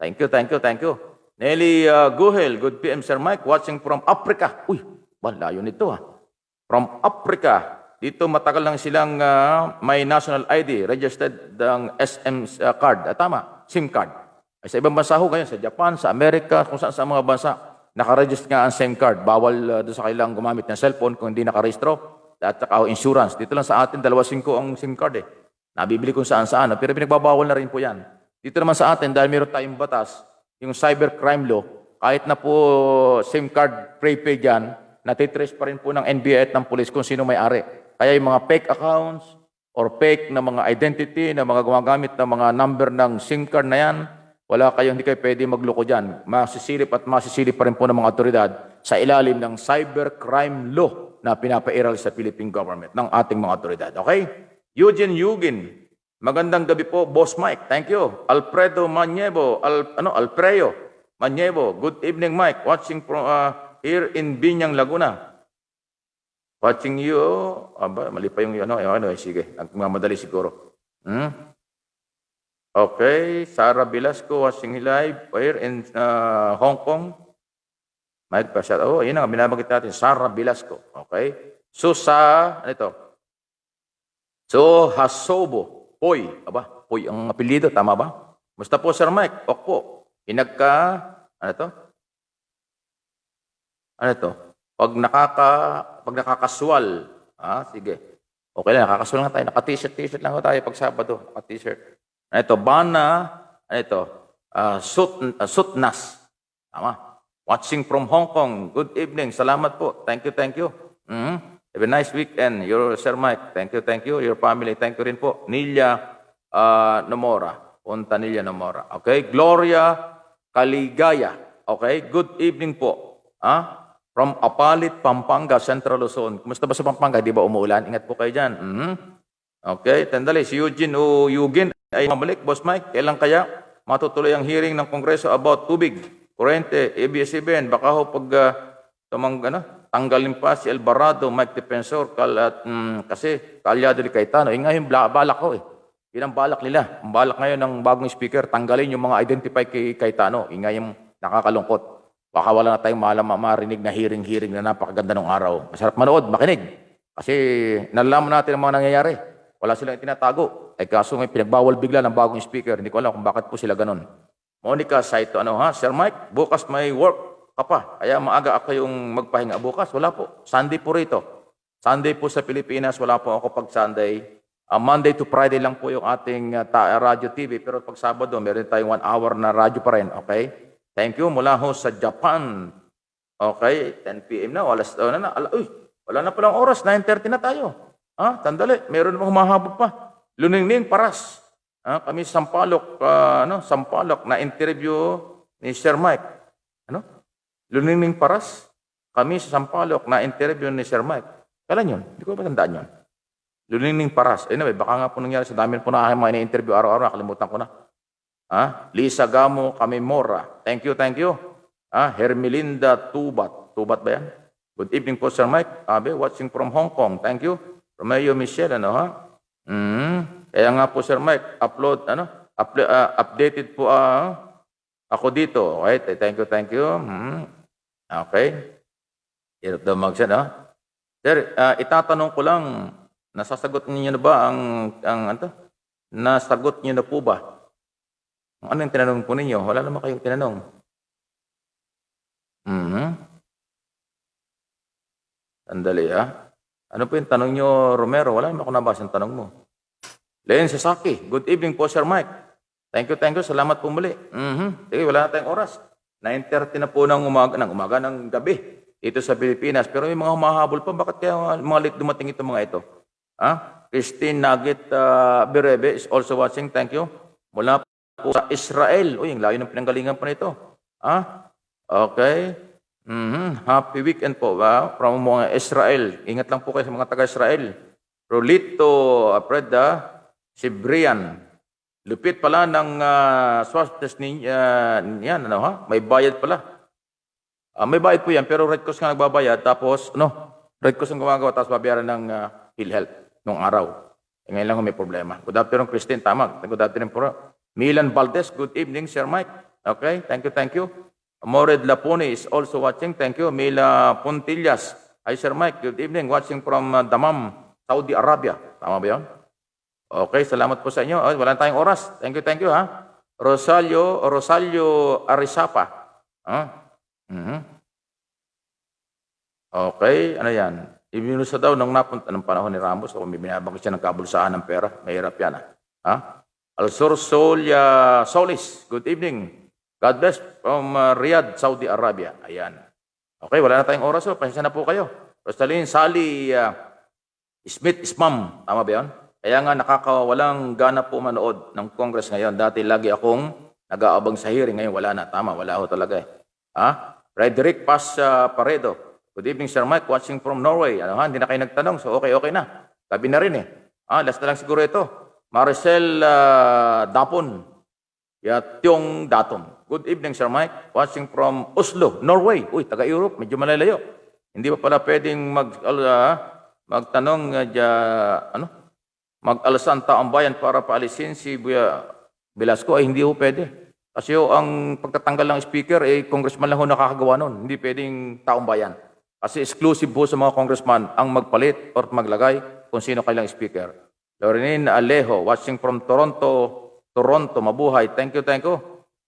Thank you. Nelly Guhel. Good PM, Sir Mike. Watching from Africa. Uy, layo nito, From Africa. Dito matagal lang silang may national ID. Registered ng SM card. Tama, SIM card. Sa ibang bansa ho, ganyan. Sa Japan, sa Amerika, kung saan sa mga bansa. nakaregister nga ang SIM card. Bawal doon sa kailang gumamit ng cellphone kung hindi nakarehistro. At saka insurance. Dito lang sa atin, 2.5 ang SIM card eh. Nabibili kung saan-saan. Pero pinagbabawal na rin po yan. Dito naman sa atin, dahil meron tayong batas, yung cybercrime law, kahit na po SIM card prepaid yan, natitrace pa rin po ng NBI at ng police kung sino may-ari. Kaya yung mga fake accounts or fake na mga identity na mga gumagamit ng mga number ng SIM card na yan, hindi kayo pwede magloko dyan. Masisilip at masisilip pa rin po ng mga otoridad sa ilalim ng cybercrime law na pinapairal sa Philippine government ng ating mga otoridad. Okay? Eugene Yugin. Magandang gabi po, Boss Mike. Thank you. Alfredo Manievo. Alfredo Manievo. Good evening, Mike. Watching from here in Binyang, Laguna. Watching you. Mali pa yung sige. Nagmamadali siguro. Okay. Sarah Velasco watching live here in Hong Kong. Mike Pashat. Yun ang binabanggit natin. Sarah Velasco. Okay. So Hasobo. Poy. Poy ang apelyido. Tama ba? Musta po, Sir Mike? Opo. Ano to? Pag nakakaswal. Sige. Okay lang, nakakaswal nga tayo. Naka-t-shirt lang tayo pag Sabado. Naka-t-shirt. Sutnas. Tama. Watching from Hong Kong. Good evening. Salamat po. Thank you. Have a nice weekend. Sir Mike. Thank you. Your family. Thank you rin po. Nilia Nomora. Punta Nilia Nomora. Okay. Gloria Kaligaya. Okay. Good evening po. From Apalit, Pampanga, Central Luzon. Kumusta ba sa Pampanga? Di ba umuulan? Ingat po kayo dyan. Okay, tandali. Si Eugene Yugin ay mabalik. Boss Mike, kailan kaya matutuloy ang hearing ng Kongreso about tubig, kurente, ABS-CBN? Baka pag tanggalin pa si Alvarado, Mike Defensor, kasi kaalyado ni Cayetano. Ngayon, balak ko eh. Yun ang balak nila. Ang balak ngayon ng bagong speaker, tanggalin yung mga identify kay Cayetano. Ngayon, nakakalungkot. Baka wala na tayong marinig na hearing na napakaganda ng araw. Masarap manood, makinig. Kasi nalalaman natin ang mga nangyayari. Wala silang itinatago. Kaso may pinagbawal bigla ng bagong speaker. Hindi ko alam kung bakit po sila ganun. Monica Saito, Sir Mike, bukas may work ka pa. Kaya maaga ako yung magpahinga bukas. Wala po. Sunday po rito. Sunday po sa Pilipinas, wala po ako pag Sunday. Monday to Friday lang po yung ating radio TV. Pero pag Sabado, meron tayong 1 hour na radio pa rin. Okay? Thank you. Mula sa Japan. Okay, 10 p.m. na. Wala na palang oras. 9:30 na tayo. Tandali. Meron namang humahabog pa. Luningning Paras. Kami sa Sampaloc, Sampaloc na interview ni Sir Mike. Luningning Paras. Kami sa Sampaloc na interview ni Sir Mike. Kailan yun? Hindi ko matandaan yun. Luningning Paras. Anyway, baka nga po nangyari sa dami po na mga ini-interview araw-araw. Nakalimutan ko na. Lisa Gamo Camimora. Thank you. Hermelinda Tubat. Tubat ba yan? Good evening po, Sir Mike. Watching from Hong Kong. Thank you. Romeo Michelle, Kaya nga po, Sir Mike, updated po ako dito. Okay, thank you. Okay. Hirap daw mag-send, Sir, itatanong ko lang, nasasagot niyo na ba nasagot niyo na po ba? Ano yung tinanong po ninyo? Wala naman kayong tinanong. Sandali, Ano po yung tanong nyo, Romero? Wala naman ako nabasa yung tanong mo. Len Sasaki, good evening po, Sir Mike. Thank you. Salamat po muli. Sige, wala na tayong oras. 9:30 na po ng umaga ng gabi dito sa Pilipinas. Pero may mga humahabol pa. Bakit kaya mga late dumating itong mga ito? Christine Nugget Berebe is also watching. Thank you. Mula po sa Israel. Ang layo ng pinanggalingan pa nito. Okay. Happy weekend po from mga Israel. Ingat lang po kayo sa mga taga-Israel. Rolito Preda Sibrian. Lupit pala ng swab test niyan. May bayad pala. May bayad po yan, pero Red Cross nga nagbabayad. Tapos, Red Cross ang gumagawa, tapos babayaran ng PhilHealth nung araw. Ngayon lang may problema. Good afternoon, Christine. Tama. Good afternoon po. Milan Valdez, good evening, Sir Mike. Okay, thank you. Mored Lapone is also watching. Thank you. Mila Puntillas. Hi, Sir Mike. Good evening. Watching from Dammam, Saudi Arabia. Tama ba yun? Okay, salamat po sa inyo. Wala tayong oras. Thank you, Rosario Arisapa. Okay, ano yan? Ibinusa daw nung napunta ng panahon ni Ramos o may binabangkit siya ng kabulsaan ng pera. Mahirap yan. Ha? Alsor Solis, good evening. God bless from Riyadh, Saudi Arabia. Ayan. Okay, wala na tayong oras. Pasensya na po kayo. Rostalyn Sally Smith Ismam. Tama ba yun? Kaya nga nakakawalang gana po manood ng Congress ngayon. Dati lagi akong nag-aabang sa hearing. Ngayon wala na. Tama, wala ho talaga eh. Ha? Frederick Paz Paredo. Good evening, Sir Mike. Watching from Norway. Ano ha? Hindi na kayo nagtanong. So okay na. Gabi na rin eh. Last na lang siguro ito. Maricel Dapon. Yatyong Datom. Good evening, Sir Mike. Watching from Oslo, Norway. Uy, taga-Europe. Medyo malalayo. Hindi pa pala pwedeng magtanong mag-alasan taong bayan para paalisin si Buya Velasco. Ay, hindi ho pwede. Kasi ang pagtatanggal ng speaker, congressman lang ho nakakagawa nun. Hindi pwedeng taong bayan. Kasi exclusive po sa mga congressman ang magpalit or maglagay kung sino kailang speaker. Lorraine Alejo, watching from Toronto, mabuhay. Thank you.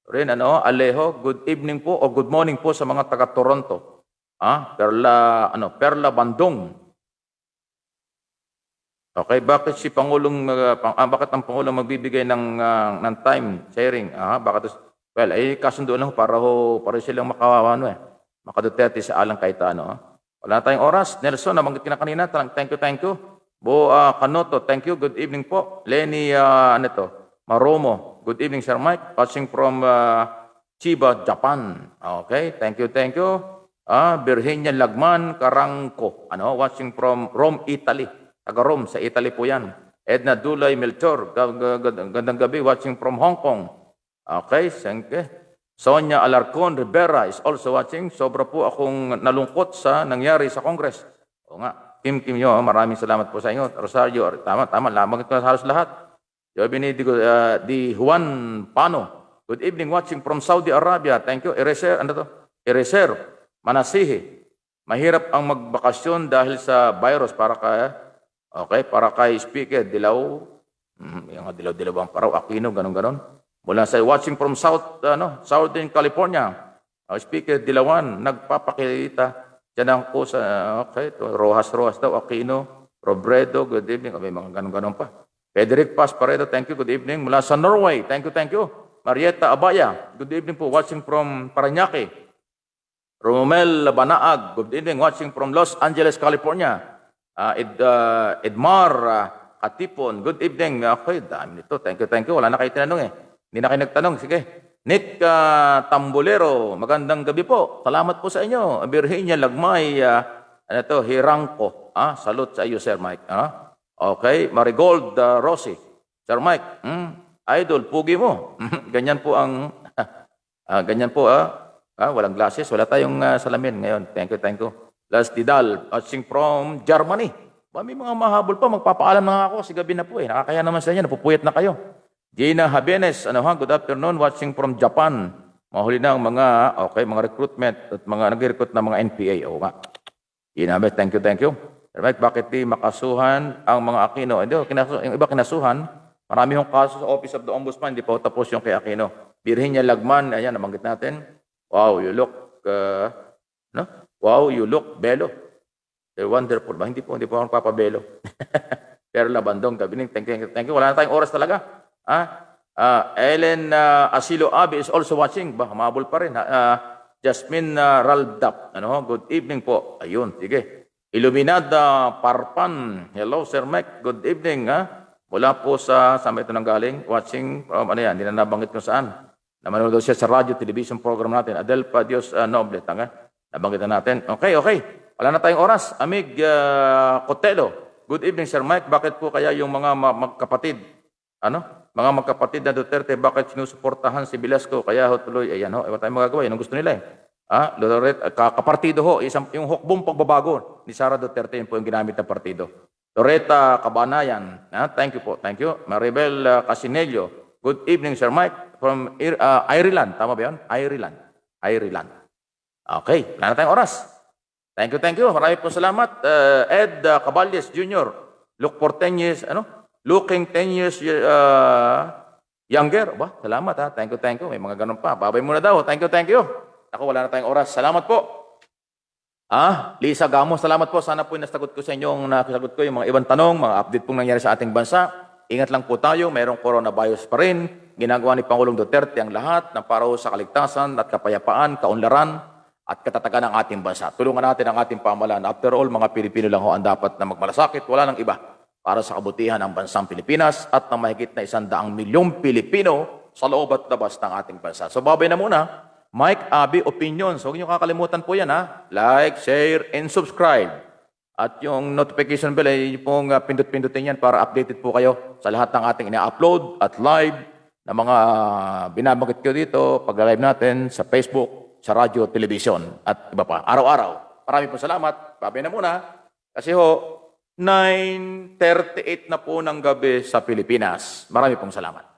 Rin, Alejo, good evening po o good morning po sa mga taga-Toronto. Perla Bandong. Okay, bakit bakit ang Pangulong magbibigay ng time sharing? Well, kasundo lang para silang makaduterte sa Alang Cayetano. Wala na tayong oras. Nelson, nabanggit ka na kanina. Thank you. Bo Kanoto, thank you. Good evening po. Lenny, Maromo. Good evening, Sir Mike. Watching from Chiba, Japan. Okay, thank you. Virginia Lagman, Carangco. Watching from Rome, Italy. Taga Rome, sa Italy po yan. Edna Dulay Melchor, gandang gabi, watching from Hong Kong. Okay, thank you. Sonia Alarcon Rivera is also watching. Sobra po akong nalungkot sa nangyari sa Congress. O nga, Kim maraming salamat po sa inyo. Rosario, tama, lamang ito halos lahat. Joby ni Di Juan Pano. Good evening, watching from Saudi Arabia. Thank you. Ereser, Manasihi. Mahirap ang magbakasyon dahil sa virus para kay Speaker Dilaw. Yung dilaw ang paraw, Aquino, ganon. Mula sa watching from Southern California. Speaker Dilawan, nagpapakita. Diyan po sa, Rojas daw, Aquino, Robredo, good evening. May mga ganon pa. Frederick Paz Paredo, thank you, good evening. Mula sa Norway, thank you. Marietta Abaya, good evening po, watching from Parañaque. Romel Banaag, good evening, watching from Los Angeles, California. Edmar Katipon, good evening. Okay, dami nito, thank you. Wala na kayo tinanong eh. Hindi na kayo nagtanong, sige. Nick Tambulero, magandang gabi po. Salamat po sa inyo. Virginia Lagmay, Hirangko. Salute sa iyo, Sir Mike. Okay, Marigold Rossi. Sir Mike, idol, pugi mo. Ganyan po walang glasses, wala tayong salamin ngayon. Thank you. Last Didal, watching from Germany. May mga mahabol pa, magpapaalam na ako, kasi gabi na po eh. Nakakaya naman sa inyo, napupuyat na kayo. Gina Habenes, good afternoon, watching from Japan. Mahuli na ang mga recruitment at mga nag-recruit na mga NPA. Nga. Gina Habenes, thank you. Right, bakit di makasuhan ang mga Aquino? Yung iba kinasuhan, marami yung kaso sa Office of the Ombudsman, hindi pa tapos yung kay Aquino. Virginia Lagman, ayan, nabanggit natin. Wow, you look, Wow, you look bello. They're wonderful. Hindi po ako papabelo. Perla Bandong, thank you. Wala na tayong oras talaga. Ellen Asilo Abi is also watching. Humabol pa rin. Jasmine Raldap. Good evening po. Ayun, sige. Iluminada Parpan. Hello, Sir Mike. Good evening. Mula po saan ito nang galing? Watching from, hindi na nabanggit kung saan. Namanood daw siya sa radio, television program natin. Adelpa Dios Noble. Nabanggit na natin. Okay. Wala na tayong oras. Amig Cotelo. Good evening, Sir Mike. Bakit po kaya yung mga magkapatid, mga magkapatid na Duterte, bakit sinusuportahan si Velasco? Kaya tuloy, wala tayong magagawa. Yan ang gusto nila eh. Kapartido ho, yung hukbong pagbabago ni Sara Duterte, yun po yung ginamit na partido. Loretta Cabanayan, thank you po, thank you. Maribel Casinello, good evening, Sir Mike, from Ireland, tama ba yun? Ireland. Okay, wala na tayong oras. Thank you, marami po salamat. Ed Caballes Jr., look for 10 years, looking 10 years younger. Salamat thank you, may mga ganun pa. Babay muna daw, thank you. Ako, wala na tayong oras. Salamat po. Lisa Gamo, salamat po. Sana po nasagot ko sa inyong nasagot ko yung mga ibang tanong, mga update pong nangyari sa ating bansa. Ingat lang po tayo, mayroong coronavirus pa rin. Ginagawa ni Pangulong Duterte ang lahat ng para sa kaligtasan at kapayapaan, kaunlaran at katatagan ng ating bansa. Tulungan natin ang ating pamahalaan. After all, mga Pilipino lang ho ang dapat na magmalasakit. Wala nang iba para sa kabutihan ng bansang Pilipinas at ng mahigit na 100 milyong Pilipino sa loob at labas ng ating bansa. So babay na muna. Mike Abi Opinions. Huwag niyo kakalimutan po yan ha. Like, share, and subscribe. At yung notification bell ay pong pindot-pindutin yan para updated po kayo sa lahat ng ating ina-upload at live na mga binabagit ko dito pag-live natin sa Facebook, sa radyo, television at iba pa. Araw-araw. Maraming po salamat. Babay na muna. Kasi ho, 9:38 na po ng gabi sa Pilipinas. Maraming pong salamat.